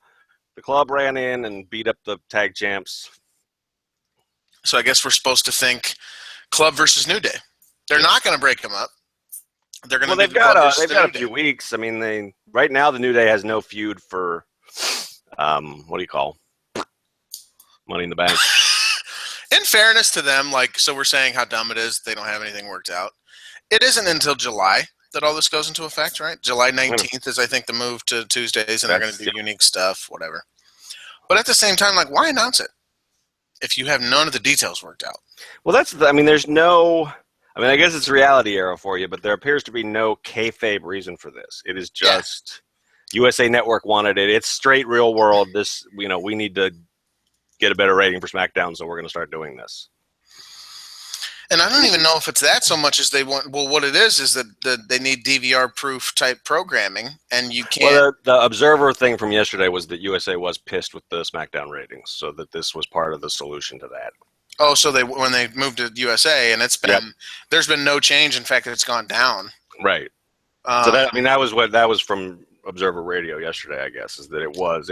ran in and beat up the tag champs. So I guess we're supposed to think club versus New Day. They're not going to break them up. They're going to. Well, they've got a few weeks. I mean, right now the New Day has no feud for what do you call Money in the Bank. In fairness to them, so we're saying how dumb it is they don't have anything worked out. It isn't until July that all this goes into effect, right? July 19th is, I think, the move to Tuesdays, and they're going to do unique stuff, whatever. But at the same time, why announce it if you have none of the details worked out? Well, there's no. I guess it's reality era for you, but there appears to be no kayfabe reason for this. It is just USA Network wanted it. It's straight real world. This, we need to get a better rating for SmackDown, so we're going to start doing this. And I don't even know if it's that so much as they want. Well, what it is that they need DVR-proof type programming, and you can't. Well, the Observer thing from yesterday was that USA was pissed with the SmackDown ratings, so that this was part of the solution to that. Oh, so when they moved to USA, and there's been no change. In fact, it's gone down. Right. So that was from Observer Radio yesterday, I guess, is that it was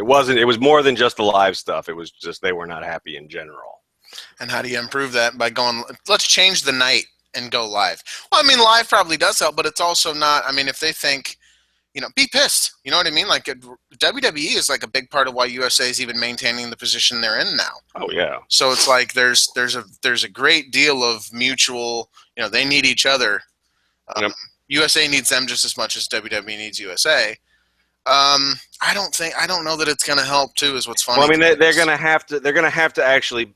more than just the live stuff. It was just they were not happy in general. And how do you improve that? By going, let's change the night and go live. Well, live probably does help, but it's also not. If they think be pissed. You know what I mean? Like WWE is like a big part of why USA is even maintaining the position they're in now. Oh yeah. So it's like there's a great deal of mutual. They need each other. Yep. USA needs them just as much as WWE needs USA. I don't know that it's going to help too. Is what's funny. Well, I mean, they're going to have to actually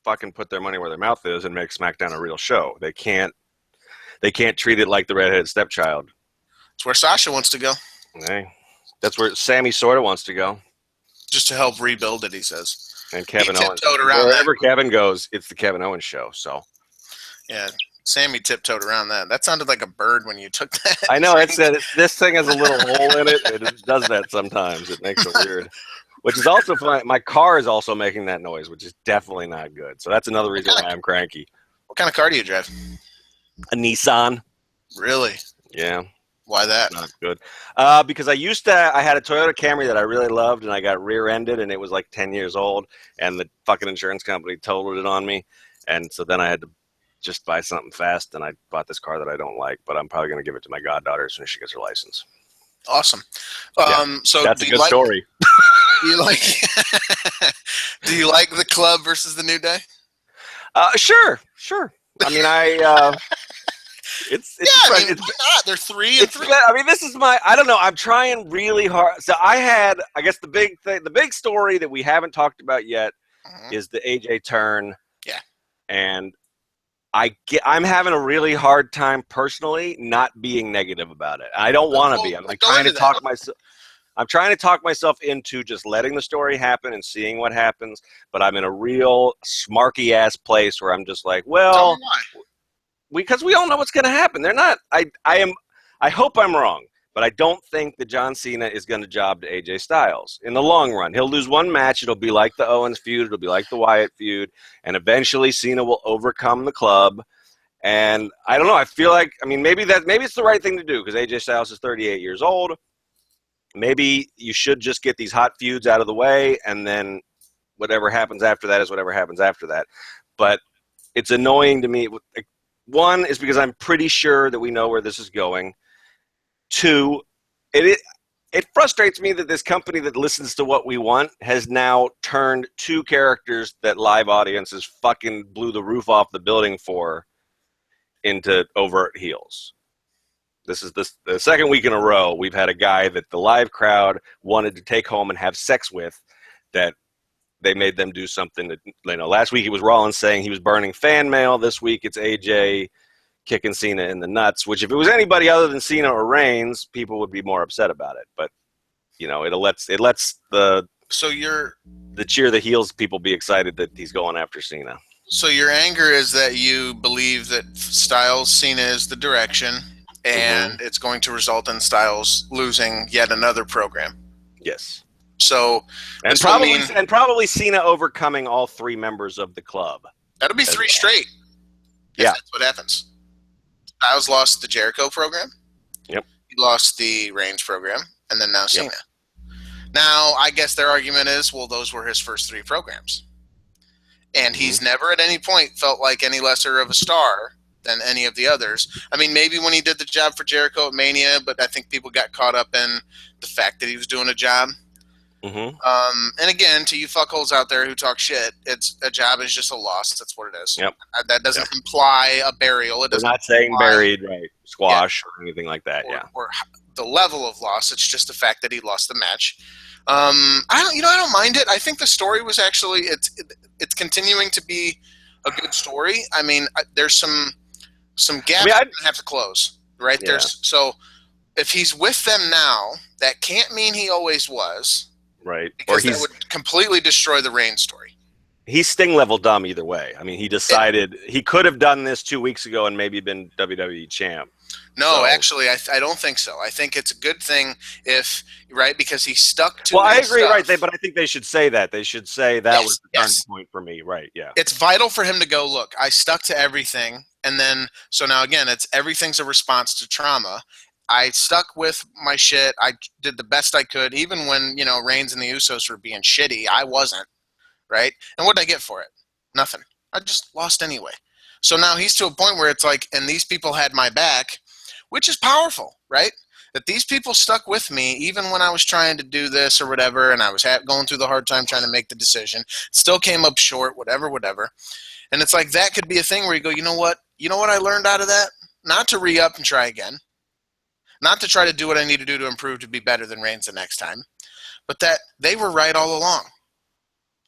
fucking put their money where their mouth is and make SmackDown a real show. They can't treat it like the redheaded stepchild. It's where Sasha wants to go. Hey, that's where Sammy sort of wants to go. Just to help rebuild it, he says. And Kevin Owens. Around wherever Kevin goes, it's the Kevin Owens show. So. Yeah, Sammy tiptoed around that. That sounded like a bird when you took that. I know. This thing has a little hole in it. It does that sometimes. It makes it weird. Which is also fun. My car is also making that noise, which is definitely not good. So that's another reason why I'm cranky. What kind of car do you drive? A Nissan. Really? Yeah. Why that? Not good. Because I had a Toyota Camry that I really loved, and I got rear-ended, and it was like 10 years old, and the fucking insurance company totaled it on me, and so then I had to just buy something fast, and I bought this car that I don't like, but I'm probably going to give it to my goddaughter as soon as she gets her license. Awesome. So that's a good story. Do you like? Do you like the club versus the New Day? Sure. I mean, It's why not? They're 3-3. I mean, this is I don't know. I'm trying really hard. So I guess the big story that we haven't talked about yet is the AJ turn. Yeah. And I'm having a really hard time personally not being negative about it. I don't want to be. I'm trying to talk myself. I'm trying to talk myself into just letting the story happen and seeing what happens. But I'm in a real smarky ass place where I'm just like, well. Because we all know what's going to happen. They're not. I hope I'm wrong, but I don't think that John Cena is going to job to AJ Styles in the long run. He'll lose one match. It'll be like the Owens feud. It'll be like the Wyatt feud, and eventually Cena will overcome the club. And I don't know. I feel like maybe it's the right thing to do because AJ Styles is 38 years old. Maybe you should just get these hot feuds out of the way, and then whatever happens after that is whatever happens after that. But it's annoying to me. One is because I'm pretty sure that we know where this is going. Two, it frustrates me that this company that listens to what we want has now turned two characters that live audiences fucking blew the roof off the building for into overt heels. This is the second week in a row we've had a guy that the live crowd wanted to take home and have sex with that they made them do something that, last week it was Rollins saying he was burning fan mail. This week it's AJ kicking Cena in the nuts, which if it was anybody other than Cena or Reigns, people would be more upset about it. But, it lets the cheer the heels people be excited that he's going after Cena. So your anger is that you believe that Styles Cena is the direction and it's going to result in Styles losing yet another program. Yes. So probably Cena overcoming all three members of the club. That'll be three straight. Yeah, that's what happens. Styles lost the Jericho program. Yep. He lost the Reigns program, and then now Cena. Now, I guess their argument is, well, those were his first three programs, and he's never at any point felt like any lesser of a star than any of the others. I mean, maybe when he did the job for Jericho at Mania, but I think people got caught up in the fact that he was doing a job. And again, to you fuckholes out there who talk shit, it's a job is just a loss. That's what it is. Yep. That doesn't imply a burial. It doesn't. They're not saying buried, right? Squash or anything like that. Or the level of loss. It's just the fact that he lost the match. I don't mind it. I think the story was actually it's continuing to be a good story. I mean, there's some gaps that have to close, right? Yeah. So if he's with them now, that can't mean he always was. Right. Because that would completely destroy the Reigns story. He's Sting level dumb either way. I mean, he decided he could have done this 2 weeks ago and maybe been WWE champ. No, actually, I don't think so. I think it's a good thing because he stuck to. Well, I agree, right? But I think they should say that. They should say that was the turning point for me, right? Yeah. It's vital for him to go, look, I stuck to everything, and then so now again, everything's a response to trauma. I stuck with my shit. I did the best I could, even when, Reigns and the Usos were being shitty. I wasn't, right? And what did I get for it? Nothing. I just lost anyway. So now he's to a point where it's like, and these people had my back, which is powerful, right? that these people stuck with me even when I was trying to do this or whatever, and I was going through the hard time trying to make the decision. Still came up short, whatever. And it's like that could be a thing where you go, you know what? You know what I learned out of that? Not to re-up and try again. Not to try to do what I need to do to improve to be better than Reigns the next time. But that they were right all along.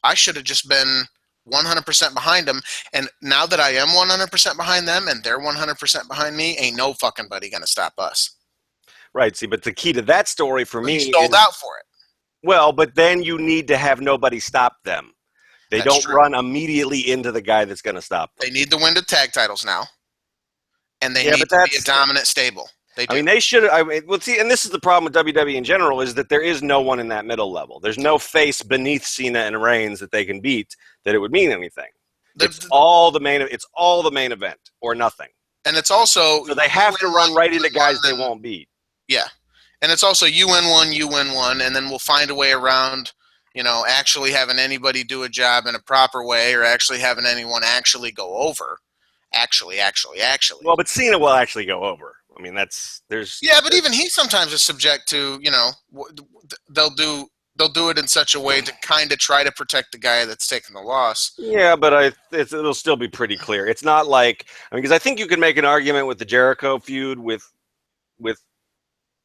I should have just been 100% behind them. And now that I am 100% behind them and they're 100% behind me, ain't no fucking buddy going to stop us. Right. See, but the key to that story for me is sold out for it. Well, but then you need to have nobody stop them. They don't run immediately into the guy that's going to stop them. They need to win the tag titles now. And they need to be a dominant stable. I mean, they should. Well, see, and this is the problem with WWE in general is that there is no one in that middle level. There's no face beneath Cena and Reigns that they can beat that it would mean anything. It's all the main event or nothing. And it's also so they have to run right into guys they won't beat. Yeah, and it's also you win one, and then we'll find a way around. Actually having anybody do a job in a proper way, or actually having anyone actually go over. Actually. Well, but Cena will actually go over. I mean, but even he sometimes is subject to, they'll do it in such a way to kind of try to protect the guy that's taking the loss. Yeah, but it'll still be pretty clear. It's not like, because I think you can make an argument with the Jericho feud with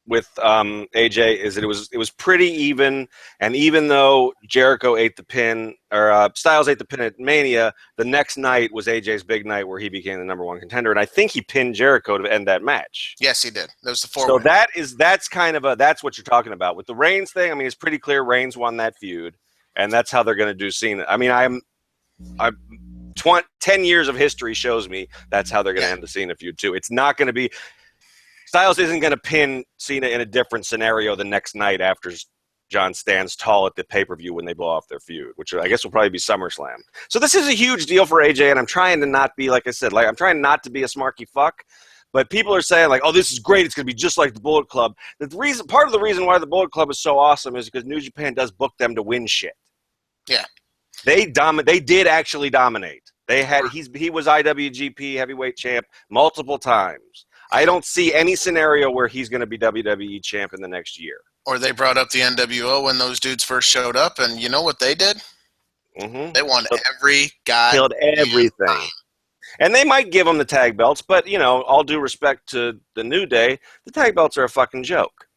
AJ is that it was pretty even, and even though Jericho ate the pin or Styles ate the pin at Mania, the next night was AJ's big night where he became the number one contender, and I think he pinned Jericho to end that match. Yes, he did. That was the 4-way. So that's what you're talking about with the Reigns thing. I mean, it's pretty clear Reigns won that feud, and that's how they're going to do Cena. I mean, 10 years of history shows me that's how they're going to end the Cena feud too. It's not going to be. Styles isn't going to pin Cena in a different scenario the next night after John stands tall at the pay-per-view when they blow off their feud, which I guess will probably be SummerSlam. So this is a huge deal for AJ, and I'm trying to not be, like I said, I'm trying not to be a smarky fuck, but people are saying, like, oh, this is great, it's going to be just like the Bullet Club. Part of the reason why the Bullet Club is so awesome is because New Japan does book them to win shit. Yeah. They did actually dominate. He was IWGP heavyweight champ multiple times. I don't see any scenario where he's going to be WWE champ in the next year. Or they brought up the NWO when those dudes first showed up, and you know what they did? Mm-hmm. They won every guy. Killed everything. And they might give them the tag belts, but, all due respect to the New Day, the tag belts are a fucking joke.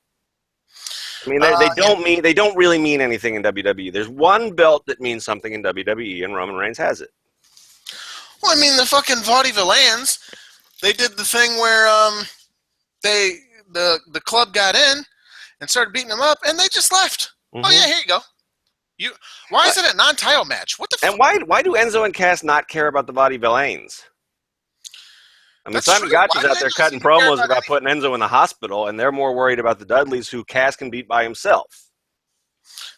I mean, they don't really mean anything in WWE. There's one belt that means something in WWE, and Roman Reigns has it. Well, I mean, the fucking Valans, they did the thing where the club got in and started beating them up, and they just left. Mm-hmm. Oh yeah, here you go. Why is it a non-title match? What the? And why do Enzo and Cass not care about the Valans? I mean, Simon Gotcha's out there cutting promos about putting Enzo in the hospital, and they're more worried about the Dudleys, who Cass can beat by himself.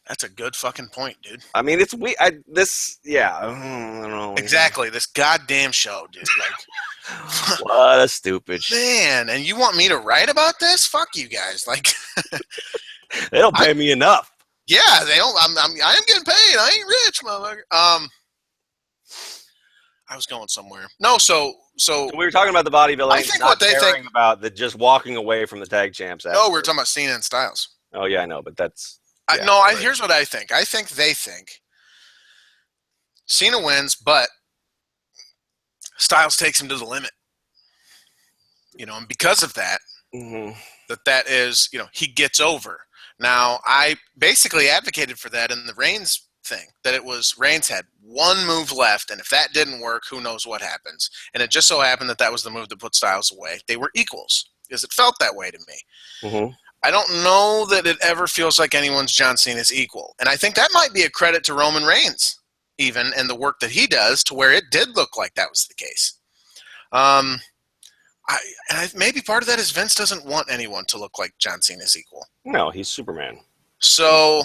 That's a good fucking point, dude. I mean, it's I don't know. Exactly, this goddamn show, dude. Like, what a stupid shit. Man, and you want me to write about this? Fuck you guys. Like, they don't pay me enough. Yeah, they don't. I am getting paid. I ain't rich, motherfucker. I was going somewhere. No, so we were talking about the Villains. I think what they think about just walking away from the tag champs. No, we were talking about Cena and Styles. Oh yeah, I know, but that's. Here's what I think. I think they think Cena wins, but Styles takes him to the limit. And because of that, mm-hmm. that is, he gets over. Now, I basically advocated for that in the Reigns thing, that it was Reigns had one move left, and if that didn't work, who knows what happens. And it just so happened that was the move that put Styles away. They were equals, because it felt that way to me. Mm-hmm. I don't know that it ever feels like anyone's John Cena's equal. And I think that might be a credit to Roman Reigns, even, and the work that he does, to where it did look like that was the case. Maybe part of that is Vince doesn't want anyone to look like John Cena's equal. No, he's Superman. So,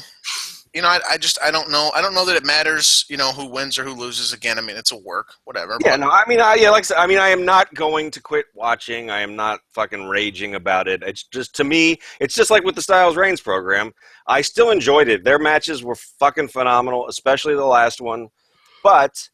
I don't know. I don't know that it matters, who wins or who loses. Again, I mean, it's a work, whatever. Yeah, no, I mean, like I said, I am not going to quit watching. I am not fucking raging about it. It's just, to me, it's just like with the Styles Reigns program. I still enjoyed it. Their matches were fucking phenomenal, especially the last one. But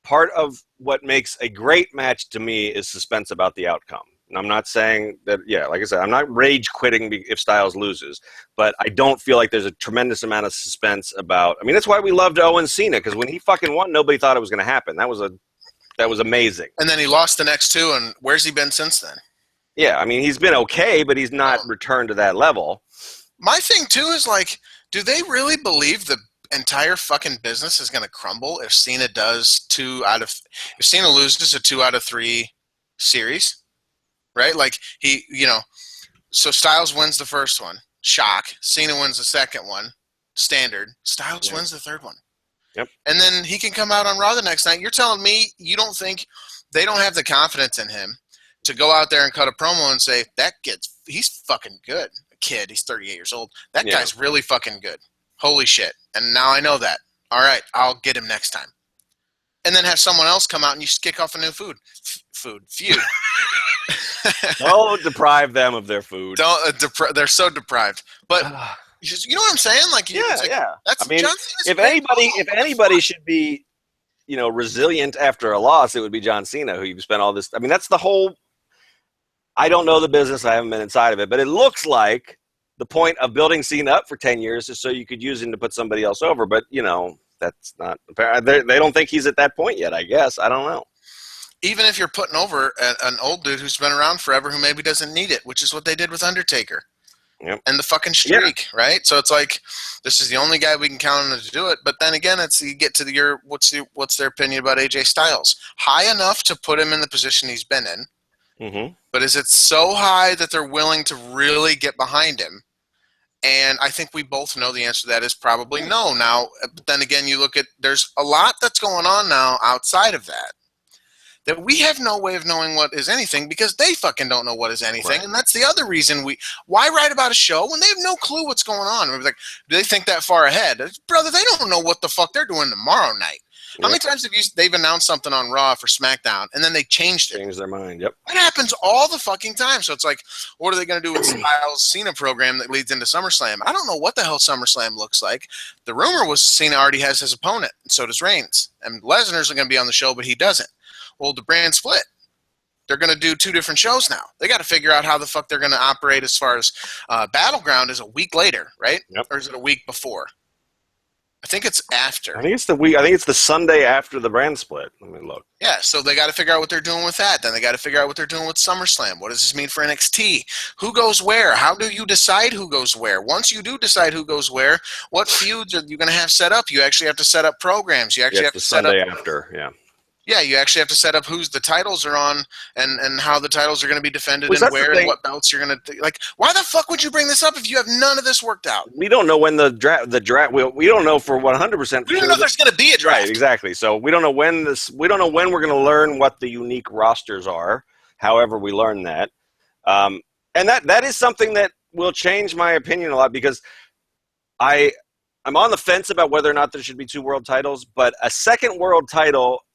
part of what makes a great match to me is suspense about the outcome. I'm not saying that, like I said, I'm not rage quitting if Styles loses, but I don't feel like there's a tremendous amount of suspense about. I mean, that's why we loved Owen Cena, because when he fucking won, nobody thought it was going to happen. That was amazing. And then he lost the next two, and where's he been since then? Yeah, I mean, he's been okay, but he's not returned to that level. My thing, too, is like, do they really believe the entire fucking business is going to crumble if Cena if Cena loses a 2 out of 3 series? Right? Like, so Styles wins the first one. Shock. Cena wins the second one. Standard. Styles wins the third one. Yep. And then he can come out on Raw the next night. You're telling me you don't think they don't have the confidence in him to go out there and cut a promo and say, he's fucking good. A kid, he's 38 years old. That guy's really fucking good. Holy shit. And now I know that. All right, I'll get him next time. And then have someone else come out and you kick off a new feud. Don't deprive them of their food. They're so deprived. But you know what I'm saying? Like, That's, I mean, if anybody should be, resilient after a loss, it would be John Cena, who you've spent all this. I mean, that's the whole. I don't know the business. I haven't been inside of it, but it looks like the point of building Cena up for 10 years is so you could use him to put somebody else over. But that's not. They don't think he's at that point yet. I guess I don't know. Even if you're putting over an old dude who's been around forever who maybe doesn't need it, which is what they did with Undertaker. Yep. And the fucking streak, right? So it's like, this is the only guy we can count on to do it. But then again, you get to what's their opinion about AJ Styles? High enough to put him in the position he's been in. Mm-hmm. But is it so high that they're willing to really get behind him? And I think we both know the answer to that is probably no. Now, but then again, you look at, there's a lot that's going on now outside of that we have no way of knowing what is anything because they fucking don't know what is anything. Right. And that's the other reason why write about a show when they have no clue what's going on? Like, do they think that far ahead? Brother, they don't know what the fuck they're doing tomorrow night. Yep. How many times they've announced something on Raw for SmackDown and then they changed their mind? Yep. It happens all the fucking time. So it's like, what are they going to do with Styles' Cena program that leads into SummerSlam? I don't know what the hell SummerSlam looks like. The rumor was Cena already has his opponent, and so does Reigns. And Lesnar's going to be on the show, but he doesn't. Well, the brand split. They're going to do 2 different shows now. They got to figure out how the fuck they're going to operate as far as Battleground is a week later, right? Yep. Or is it a week before? I think it's after. I think it's the week. I think it's the Sunday after the brand split. Let me look. Yeah, so they got to figure out what they're doing with that. Then they got to figure out what they're doing with SummerSlam. What does this mean for NXT? Who goes where? How do you decide who goes where? Once you do decide who goes where, what feuds are you going to have set up? You actually have to set up programs. You actually have to set up Sunday after. Yeah. Yeah, you actually have to set up who's the titles are on and how the titles are going to be defended and where and what belts you're going to – like, why the fuck would you bring this up if you have none of this worked out? We don't know when the draft we don't know for 100%. We don't know if there's going to be a draft. Right, exactly. So we don't know when we're going to learn what the unique rosters are, however we learn that. And that is something that will change my opinion a lot because I'm on the fence about whether or not there should be 2 world titles, but a second world title –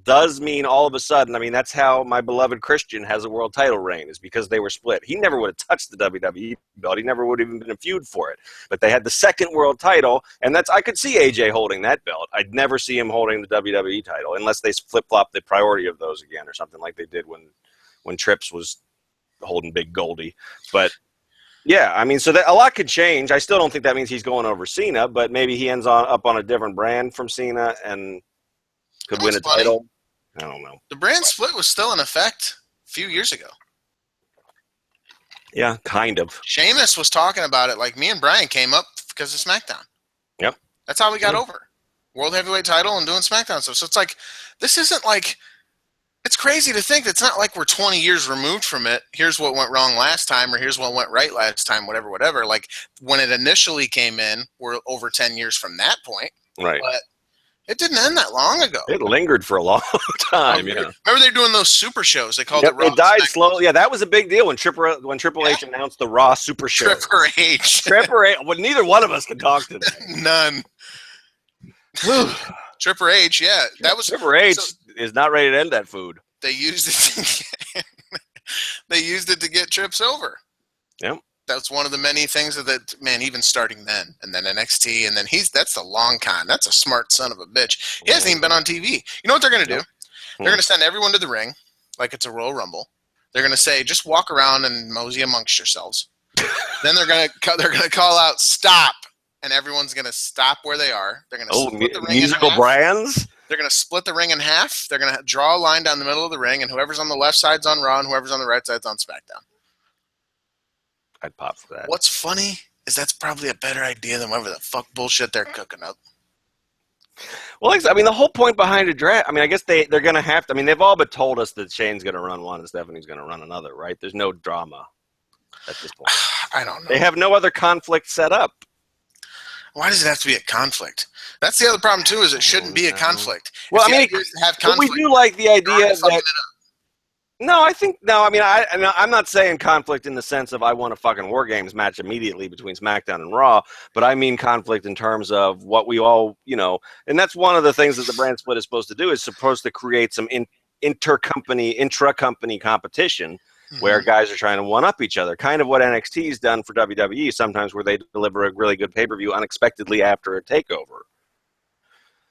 does mean all of a sudden, I mean, that's how my beloved Christian has a world title reign, is because they were split. He never would have touched the WWE belt. He never would have even been a feud for it. But they had the second world title, and I could see AJ holding that belt. I'd never see him holding the WWE title unless they flip-flop the priority of those again or something like they did when Trips was holding Big Goldie. But, yeah, I mean, so that a lot could change. I still don't think that means he's going over Cena, but maybe he ends up on a different brand from Cena and could win a title. I don't know. The brand split was still in effect a few years ago. Yeah, kind of. Sheamus was talking about it like me and Brian came up because of SmackDown. Yep. That's how we got over. World Heavyweight title and doing SmackDown stuff. So it's like, this isn't like, it's crazy to think it's not like we're 20 years removed from it. Here's what went wrong last time, or here's what went right last time, whatever. Like when it initially came in, we're over 10 years from that point. Right. But it didn't end that long ago. It lingered for a long time. Remember they were doing those super shows? They called it Raw. It died slowly. Yeah, that was a big deal when Triple H announced the Raw Super Show. Tripper H. Well, neither one of us can talk today. None. Tripper H, yeah. That was Tripper H is not ready to end that food. They used it to get Trips over. Yep. That's one of the many things that, man, even starting then, and then NXT, and then that's the long con. That's a smart son of a bitch. He hasn't even been on TV. You know what they're going to do? They're going to send everyone to the ring like it's a Royal Rumble. They're going to say, just walk around and mosey amongst yourselves. Then they're going to call out, stop. And everyone's going to stop where they are. They're going to split the ring musical in half. brands? They're going to split the ring in half. They're going to draw a line down the middle of the ring, and whoever's on the left side's on Raw, and whoever's on the right side's on SmackDown. I'd pop for that. What's funny is that's probably a better idea than whatever the fuck bullshit they're cooking up. Well, I mean, the whole point behind a draft, I mean, I guess they're going to have to, I mean, they've all but told us that Shane's going to run one and Stephanie's going to run another, right? There's no drama at this point. I don't know. They have no other conflict set up. Why does it have to be a conflict? That's the other problem, too, is it shouldn't be a conflict. Well, I mean, we do like the idea that... I'm not saying conflict in the sense of I want a fucking War Games match immediately between SmackDown and Raw, but I mean conflict in terms of what we all, and that's one of the things that the brand split is supposed to do, is supposed to create some intra-company competition where guys are trying to one-up each other, kind of what NXT's done for WWE sometimes, where they deliver a really good pay-per-view unexpectedly after a takeover.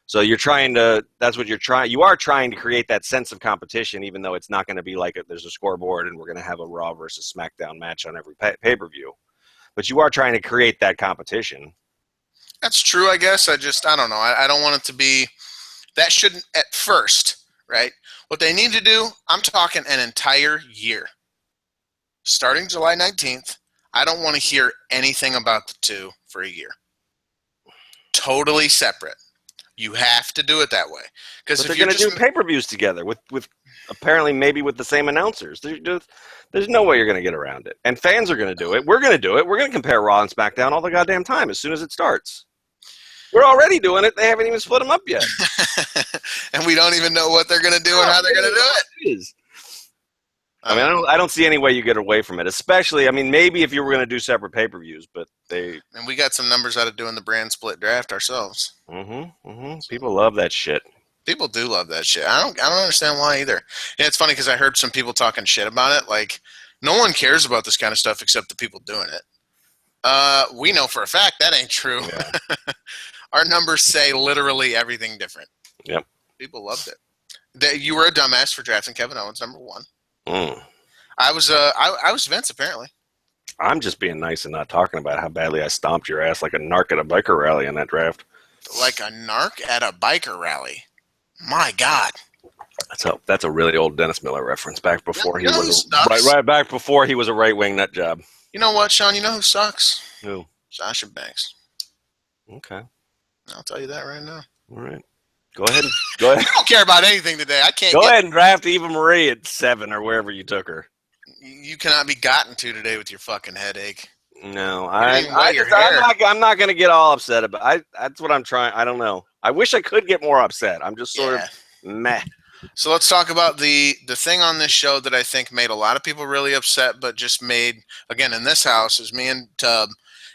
So you are trying to create that sense of competition, even though it's not going to be like there's a scoreboard and we're going to have a Raw versus SmackDown match on every pay-per-view. But you are trying to create that competition. That's true, I guess. I don't know. I don't want it to be, that shouldn't at first, right? What they need to do, I'm talking an entire year. Starting July 19th, I don't want to hear anything about the two for a year. Totally separate. You have to do it that way. Because they're going to do pay-per-views together with apparently maybe with the same announcers. There's no way you're going to get around it. And fans are going to do it. We're going to do it. We're going to compare Raw and SmackDown all the goddamn time as soon as it starts. We're already doing it. They haven't even split them up yet. And we don't even know what they're going to do and how they're going to do it. I mean, I don't see any way you get away from it. Especially, I mean, maybe if you were going to do separate pay-per-views, but they... And we got some numbers out of doing the brand split draft ourselves. People love that shit. People do love that shit. I don't understand why either. Yeah, it's funny because I heard some people talking shit about it. Like, no one cares about this kind of stuff except the people doing it. We know for a fact that ain't true. Yeah. Our numbers say literally everything different. Yep. People loved it. You were a dumbass for drafting Kevin Owens, number one. I was Vince, apparently. I'm just being nice and not talking about how badly I stomped your ass like a narc at a biker rally in that draft. Like a narc at a biker rally? My God. That's a really old Dennis Miller reference back before he was right back before he was a right-wing nut job. You know what, Sean? You know who sucks? Who? Sasha Banks. Okay. I'll tell you that right now. All right. Go ahead. I don't care about anything today. I can't. Go ahead and draft Eva Marie at 7 or wherever you took her. You cannot be gotten to today with your fucking headache. No, I'm not going to get all upset about. That's what I'm trying. I don't know. I wish I could get more upset. I'm just sort of meh. So let's talk about the thing on this show that I think made a lot of people really upset, but just made, again, in this house, is me and Tub,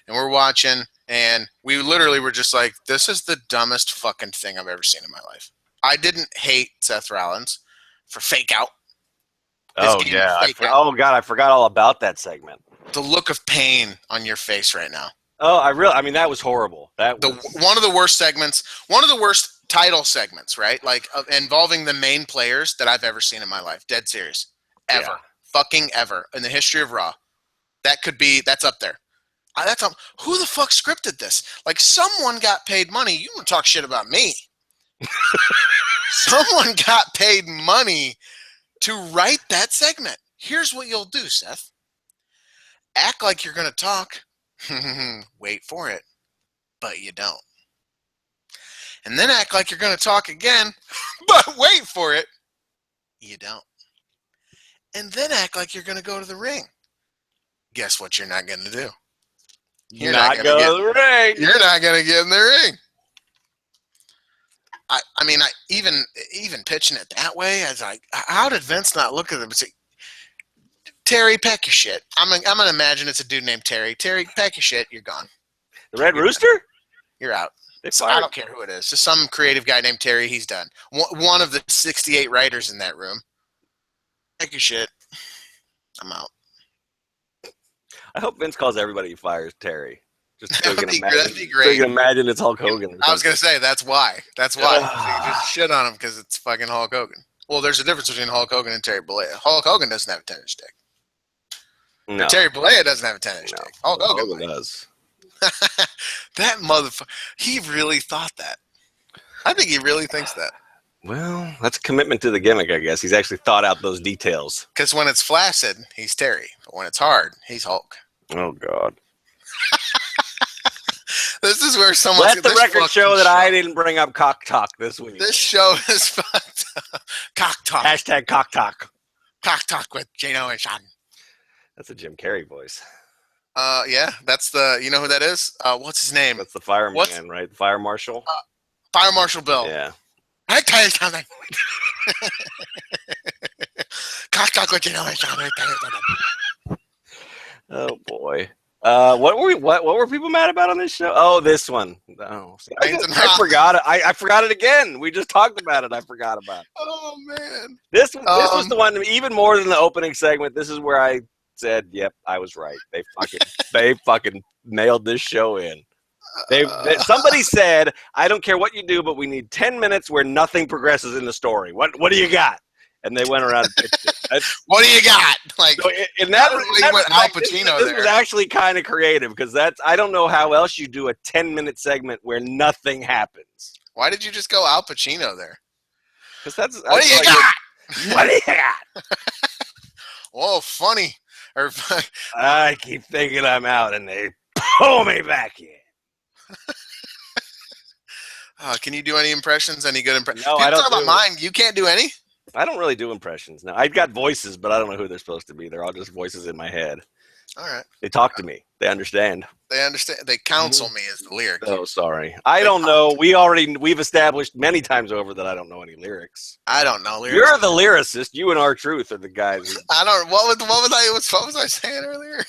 and we're watching. And we literally were just like, this is the dumbest fucking thing I've ever seen in my life. I didn't hate Seth Rollins for fake out. Oh, yeah. God, I forgot all about that segment. The look of pain on your face right now. Oh, I mean, that was horrible. One of the worst segments, one of the worst title segments, right? Like, involving the main players that I've ever seen in my life. Dead serious. Ever. Yeah. Fucking ever. In the history of Raw. That's up there. Who the fuck scripted this? Like, someone got paid money. You don't talk shit about me. Someone got paid money to write that segment. Here's what you'll do, Seth. Act like you're going to talk. Wait for it. But you don't. And then act like you're going to talk again. But wait for it. You don't. And then act like you're going to go to the ring. Guess what you're not going to do? You're not going to the ring. You're not going to get in the ring. I mean, even pitching it that way, I was like, how did Vince not look at him and say, Terry, pack your shit. I'm going to imagine it's a dude named Terry. Terry, pack your shit. You're gone. The Red Rooster? You're out. So I don't care who it is. Just some creative guy named Terry. He's done. One of the 68 writers in that room. Pack your shit. I'm out. I hope Vince calls everybody he fires Terry. Just so that'd be great. So you can imagine it's Hulk Hogan. I was going to say, that's why. That's why. You just shit on him because it's fucking Hulk Hogan. Well, there's a difference between Hulk Hogan and Terry Bollea. Hulk Hogan doesn't have a 10-inch dick. No. Terry Bollea doesn't have a 10-inch dick. Hulk Hogan does. That motherfucker. He really thought that. I think he really thinks that. Well, that's a commitment to the gimmick, I guess. He's actually thought out those details. Because when it's flaccid, he's Terry. But when it's hard, he's Hulk. Oh, God. This is where someone. Let the record show that I didn't bring up cock talk this week. This show is fucked up. Cock talk. Hashtag cock talk. Cock talk with Gino and Sean. That's a Jim Carrey voice. Yeah, that's the. You know who that is? What's his name? That's the fireman, right? The fire marshal. Fire Marshal Bill. Yeah. I tell you something. Cock talk with Gino and Sean. Oh boy. What were people mad about on this show? Oh, this one. Oh, I forgot it. I forgot it again. We just talked about it. I forgot about it. Oh man. This was the one, even more than the opening segment. This is where I said, "Yep, I was right." They fucking nailed this show in. Somebody said, "I don't care what you do, but we need 10 minutes where nothing progresses in the story. What do you got?" And they went around and pitched it. What do you got? Like, so in that went Al Pacino this was actually kind of creative because I don't know how else you do a 10-minute segment where nothing happens. Why did you just go Al Pacino there? Because what do you got? What do you got? Oh, funny. I keep thinking I'm out, and they pull me back in. Can you do any impressions? Any good impressions? No, I don't. Talk about mine. You can't do any. I don't really do impressions. No, I've got voices, but I don't know who they're supposed to be. They're all just voices in my head. All right. They talk to me. They understand. They understand. They counsel me is the lyric. Oh, sorry. I don't know. We've established many times over that I don't know any lyrics. I don't know lyrics. You're the lyricist. You and R-Truth are the guys. I don't. What was I saying earlier?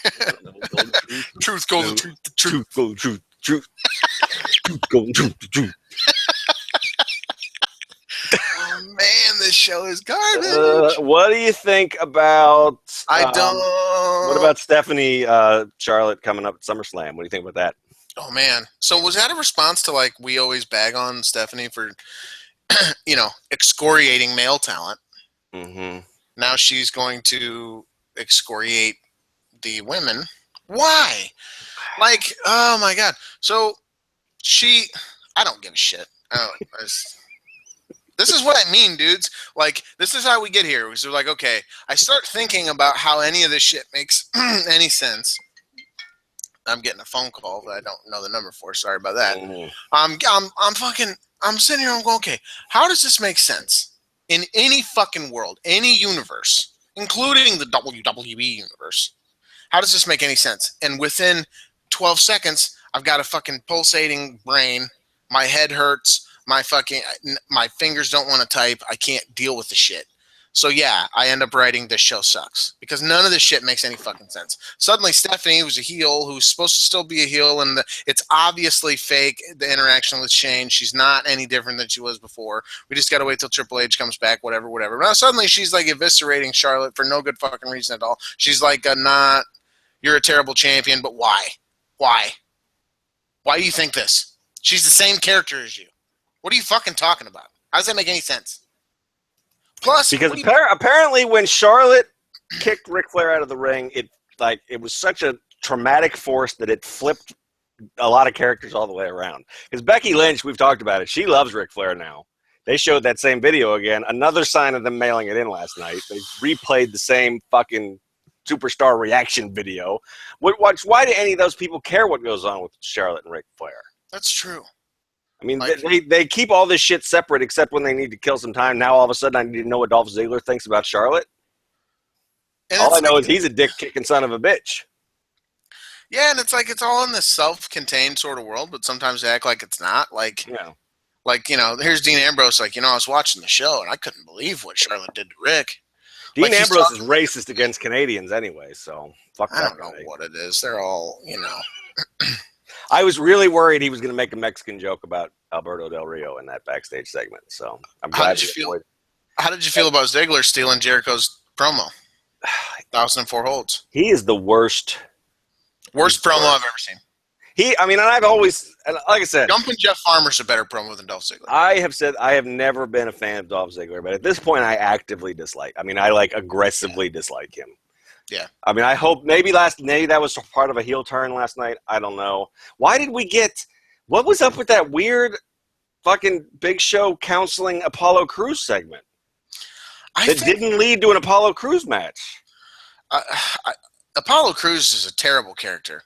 Truth, golden truth, the truth, golden truth, truth, golden truth, the truth. Oh man, this show is garbage. What do you think about? What about Stephanie Charlotte coming up at SummerSlam? What do you think about that? Oh man, so was that a response to like we always bag on Stephanie for, excoriating male talent? Mm-hmm. Now she's going to excoriate the women. Why? Like, oh my god. So I don't give a shit. This is what I mean, dudes. Like, this is how we get here. So, like, okay, I start thinking about how any of this shit makes any sense. I'm getting a phone call that I don't know the number for. Sorry about that. Mm. I'm sitting here. I'm going, okay, how does this make sense in any fucking world, any universe, including the WWE universe? How does this make any sense? And within 12 seconds, I've got a fucking pulsating brain. My head hurts. My fingers don't want to type. I can't deal with the shit. So yeah, I end up writing this show sucks because none of this shit makes any fucking sense. Suddenly Stephanie, who's a heel, who's supposed to still be a heel, and it's obviously fake, the interaction with Shane. She's not any different than she was before. We just got to wait till Triple H comes back, whatever. Now suddenly she's like eviscerating Charlotte for no good fucking reason at all. She's like, you're a terrible champion, but why? Why? Why do you think this? She's the same character as you. What are you fucking talking about? How does that make any sense? Plus, because apparently when Charlotte kicked Ric Flair out of the ring, it was such a traumatic force that it flipped a lot of characters all the way around. Because Becky Lynch, we've talked about it, she loves Ric Flair now. They showed that same video again. Another sign of them mailing it in last night. They replayed the same fucking superstar reaction video. Why do any of those people care what goes on with Charlotte and Ric Flair? That's true. I mean, they keep all this shit separate except when they need to kill some time. Now, all of a sudden, I need to know what Dolph Ziggler thinks about Charlotte. And all I know is he's a dick-kicking son of a bitch. Yeah, and it's like it's all in this self-contained sort of world, but sometimes they act like it's not. Like, here's Dean Ambrose. Like, I was watching the show, and I couldn't believe what Charlotte did to Rick. Dean Ambrose is racist against Canadians anyway, so fuck that guy. I don't know what it is. They're all, I was really worried he was going to make a Mexican joke about Alberto Del Rio in that backstage segment. So I'm glad. How did you feel about Ziggler stealing Jericho's promo? 1,004 holds. He is the worst. Worst promo I've ever seen. And I've always, like I said, Jumpin' Jeff Farmer's a better promo than Dolph Ziggler. I have said I have never been a fan of Dolph Ziggler, but at this point, I actively dislike. I aggressively dislike him. Yeah. I hope maybe that was part of a heel turn last night. I don't know. Why did we get? What was up with that weird fucking Big Show counseling Apollo Crews segment that didn't lead to an Apollo Crews match? Apollo Crews is a terrible character.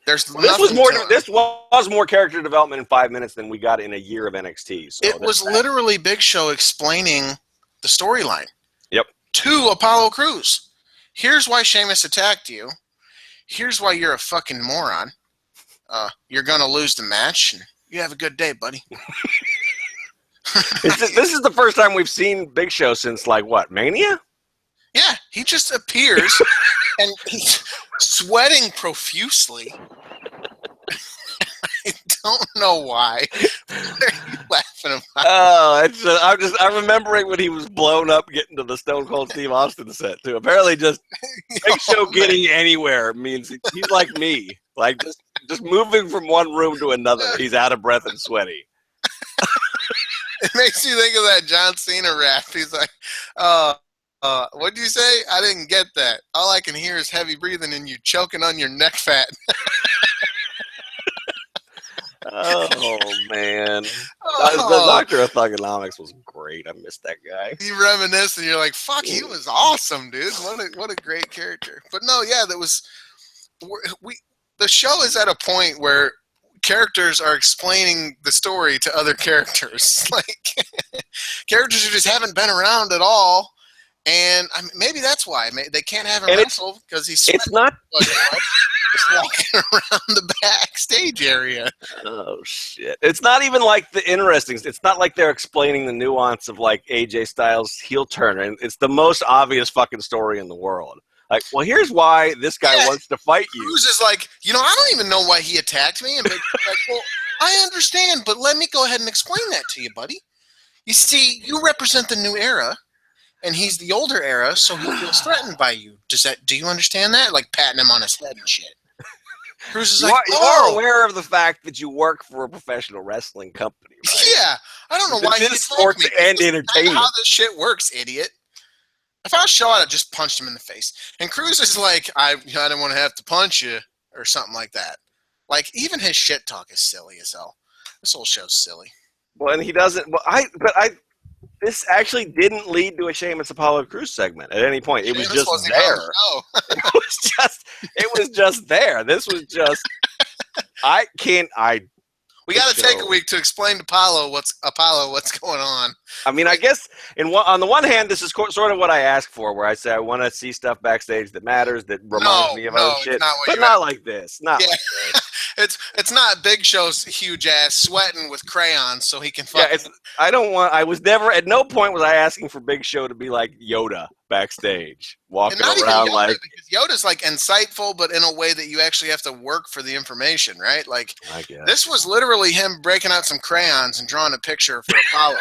This was more character development in 5 minutes than we got in a year of NXT. So it was literally Big Show explaining the storyline. Yep. To Apollo Crews. Here's why Sheamus attacked you. Here's why you're a fucking moron. You're gonna lose the match. And you have a good day, buddy. This is the first time we've seen Big Show since Mania? Yeah, he just appears and he's sweating profusely. I don't know why. What are you laughing about? I'm remembering when he was blown up getting to the Stone Cold Steve Austin set too. Apparently, just Big Show getting anywhere means he's like me. Just moving from one room to another, he's out of breath and sweaty. It makes you think of that John Cena rap. He's like, what'd you say? I didn't get that. All I can hear is heavy breathing and you choking on your neck fat. Oh, man. The Doctor of Thugonomics was great. I missed that guy. You reminisce and you're like, fuck, he was awesome, dude. What a great character. But no, yeah, the show is at a point where characters are explaining the story to other characters. Characters who just haven't been around at all. And maybe that's why they can't have him wrestle because he's it's not just walking around the backstage area. Oh shit! It's not even the interesting. It's not like they're explaining the nuance of AJ Styles' heel turn, and it's the most obvious fucking story in the world. Well, here's why this guy wants to fight you. Cruz is I don't even know why he attacked me, and well, I understand, but let me go ahead and explain that to you, buddy. You see, you represent the new era. And he's the older era, so he feels threatened by you. Do you understand that? Patting him on his head and shit. Cruz is you are aware of the fact that you work for a professional wrestling company, right? Yeah. I don't know why this is sports and entertainment. How this shit works, idiot. If I was shot, I'd just punched him in the face. And Cruz is I didn't want to have to punch you or something like that. Even his shit talk is silly as hell. This whole show's silly. Well, and he doesn't. Well, this actually didn't lead to a Sheamus Apollo Crews segment at any point. It was just there. It was just there. This was just. We got to take a week to explain to Apollo what's going on. I guess on the one hand, this is sort of what I ask for, where I say I want to see stuff backstage that matters, that reminds me of other shit, but not like this. Not like this. It's not Big Show's huge ass sweating with crayons so he can. I was never at no point was I asking for Big Show to be like Yoda backstage, walking around because Yoda's insightful, but in a way that you actually have to work for the information, right? I guess this was literally him breaking out some crayons and drawing a picture for Apollo.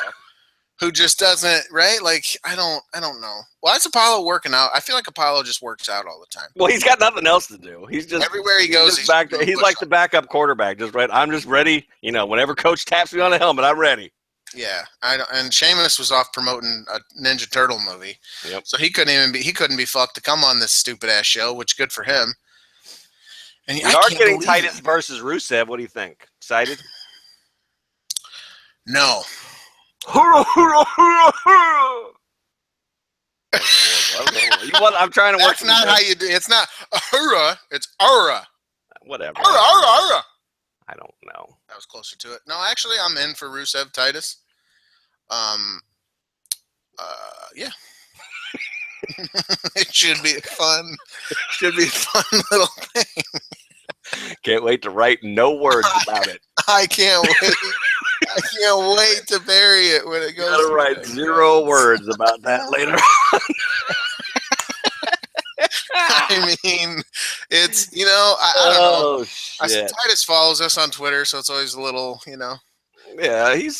Who just doesn't, right? I don't know. Well, that's Apollo working out. I feel like Apollo just works out all the time. Well, he's got nothing else to do. He's just everywhere he goes. He's like the backup quarterback. Just right. I'm just ready. Whenever coach taps me on the helmet, I'm ready. Yeah, and Sheamus was off promoting a Ninja Turtle movie. Yep. So he couldn't be fucked to come on this stupid ass show, which good for him. And we are getting Titus versus Rusev. What do you think? Excited? No. I'm trying to work. That's not how you do. It's not hurrah. It's aura. Whatever. Aura. I don't know. That was closer to it. No, actually, I'm in for Rusev Titus. Yeah. It should be a fun little thing. Can't wait to write no words about it. I can't wait. I can't wait to bury it when it goes. You gotta write 0 words about that later on. I mean, it's I don't know. Shit. Titus follows us on Twitter, so it's always a little Yeah, he's.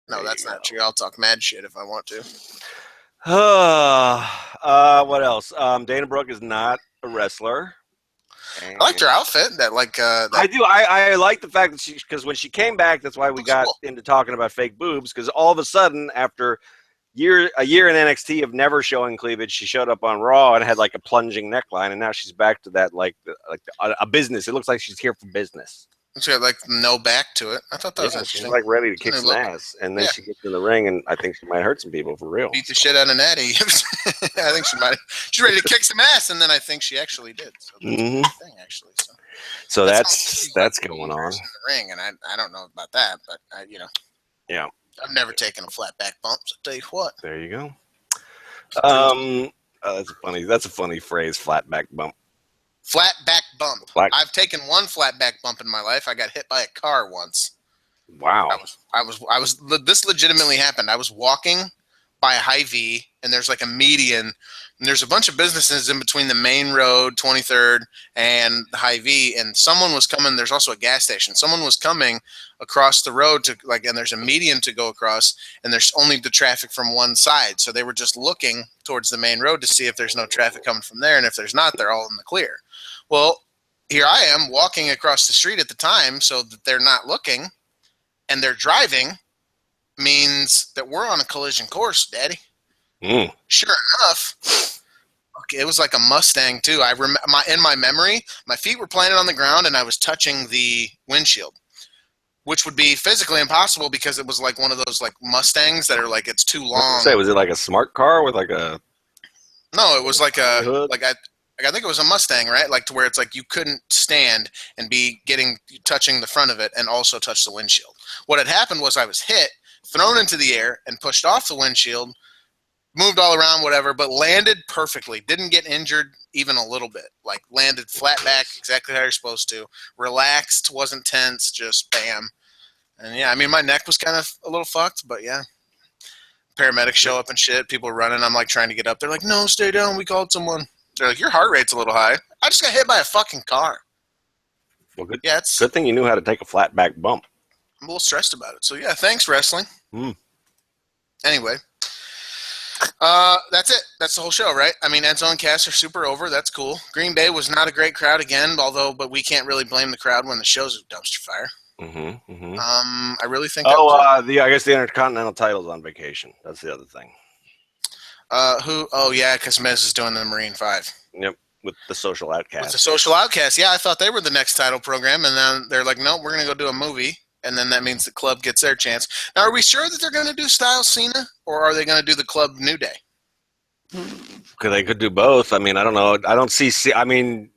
No, that's not true. I'll talk mad shit if I want to. What else? Dana Brooke is not a wrestler. I liked her outfit. I do. I like the fact that because when she came back, that's why we got into talking about fake boobs. Because all of a sudden, after a year in NXT of never showing cleavage, she showed up on Raw and had like a plunging neckline, and now she's back to that a business. It looks like she's here for business. She got like no back to it. I thought that was interesting. She's like ready to kick some ass, and then she gets in the ring, and I think she might hurt some people for real. Beat the shit out of Natty. I think she might. She's ready to kick some ass, and then I think she actually did. So that's a good thing, actually. So that's going on in the ring, and I don't know about that, but yeah, I've never taken a flat back bump. So I'll tell you what. There you go. That's a funny phrase, flat back bump. Flat back bump. I've taken one flat back bump in my life. I got hit by a car once. Wow. This legitimately happened. I was walking by a Hy-Vee, and there's like a median, and there's a bunch of businesses in between the main road, 23rd, and the Hy-Vee, and someone was coming. There's also a gas station. Someone was coming across the road and there's a median to go across, and there's only the traffic from one side. So they were just looking towards the main road to see if there's no traffic coming from there, and if there's not, they're all in the clear. Well, here I am walking across the street at the time so that they're not looking, and they're driving means that we're on a collision course, Daddy. Sure enough, it was like a Mustang too. In my memory, my feet were planted on the ground and I was touching the windshield, which would be physically impossible because it was like one of those like Mustangs that are like it's too long. Was it like a smart car with like a? No, it was like I think it was a Mustang, right? Like to where it's like you couldn't stand and be touching the front of it and also touch the windshield. What had happened was I was hit, thrown into the air, and pushed off the windshield, moved all around, whatever, but landed perfectly. Didn't get injured even a little bit. Like landed flat back, exactly how you're supposed to. Relaxed, wasn't tense, just bam. And yeah, I mean, my neck was kind of a little fucked, but yeah. Paramedics show up and shit. People are running. I'm like trying to get up. They're like, no, stay down. We called someone. They're like, your heart rate's a little high. I just got hit by a fucking car. Well, good. Yeah, good thing you knew how to take a flat back bump. I'm a little stressed about it. So yeah, thanks, wrestling. Anyway, that's it. That's the whole show, right? I mean, Enzo and Cass are super over. That's cool. Green Bay was not a great crowd again, but we can't really blame the crowd when the show's a dumpster fire. I really think. I guess the Intercontinental title's on vacation. That's the other thing. Who? Oh, yeah, because Miz is doing the Marine 5. Yep, with the Social Outcasts. With the Social Outcasts, yeah, I thought they were the next title program, and then they're like, no, we're going to go do a movie, and then that means the club gets their chance. Now, are we sure that they're going to do Styles Cena, or are they going to do the club New Day? They could do both. I mean, I don't know. I don't see. I mean,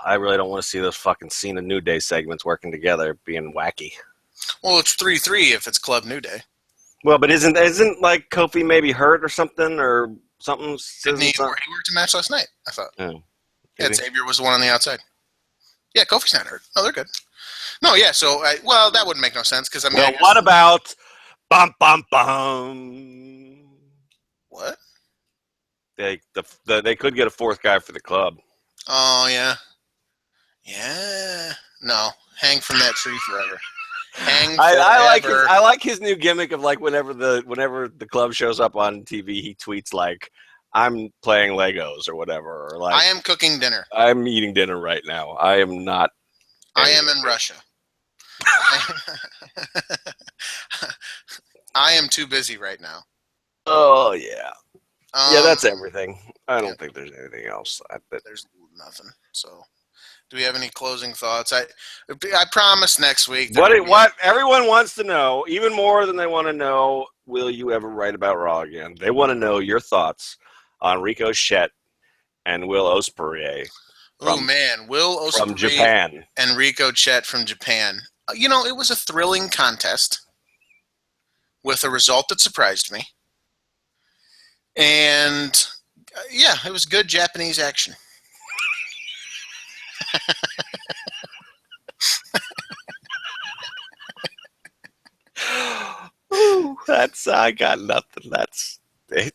I really don't want to see those fucking Cena New Day segments working together being wacky. Well, it's 3-3 if it's club New Day. Well, but isn't like Kofi maybe hurt or something or something? He worked a match last night, I thought. Yeah, Xavier was the one on the outside. Yeah, Kofi's not hurt. Oh, they're good. No, yeah. So, that wouldn't make no sense because I mean. Well, what about bum bum bum? What? They could get a fourth guy for the club. Oh yeah. Yeah. No, hang from that tree forever. I like his new gimmick of like whenever the club shows up on TV, he tweets like, "I'm playing Legos" or whatever, or like, "I am cooking dinner. I'm eating dinner right now. I am not. I am in Russia. I am too busy right now." Oh yeah, yeah. That's everything. I don't think there's anything else. There's nothing. So. Do we have any closing thoughts? I promise next week. What everyone wants to know, even more than they want to know, will you ever write about Raw again? They want to know your thoughts on Ricochet and Will Ospreay. Oh man, Will Ospreay from Japan and Ricochet from Japan. You know, it was a thrilling contest with a result that surprised me, and yeah, it was good Japanese action. I got nothing. That's it.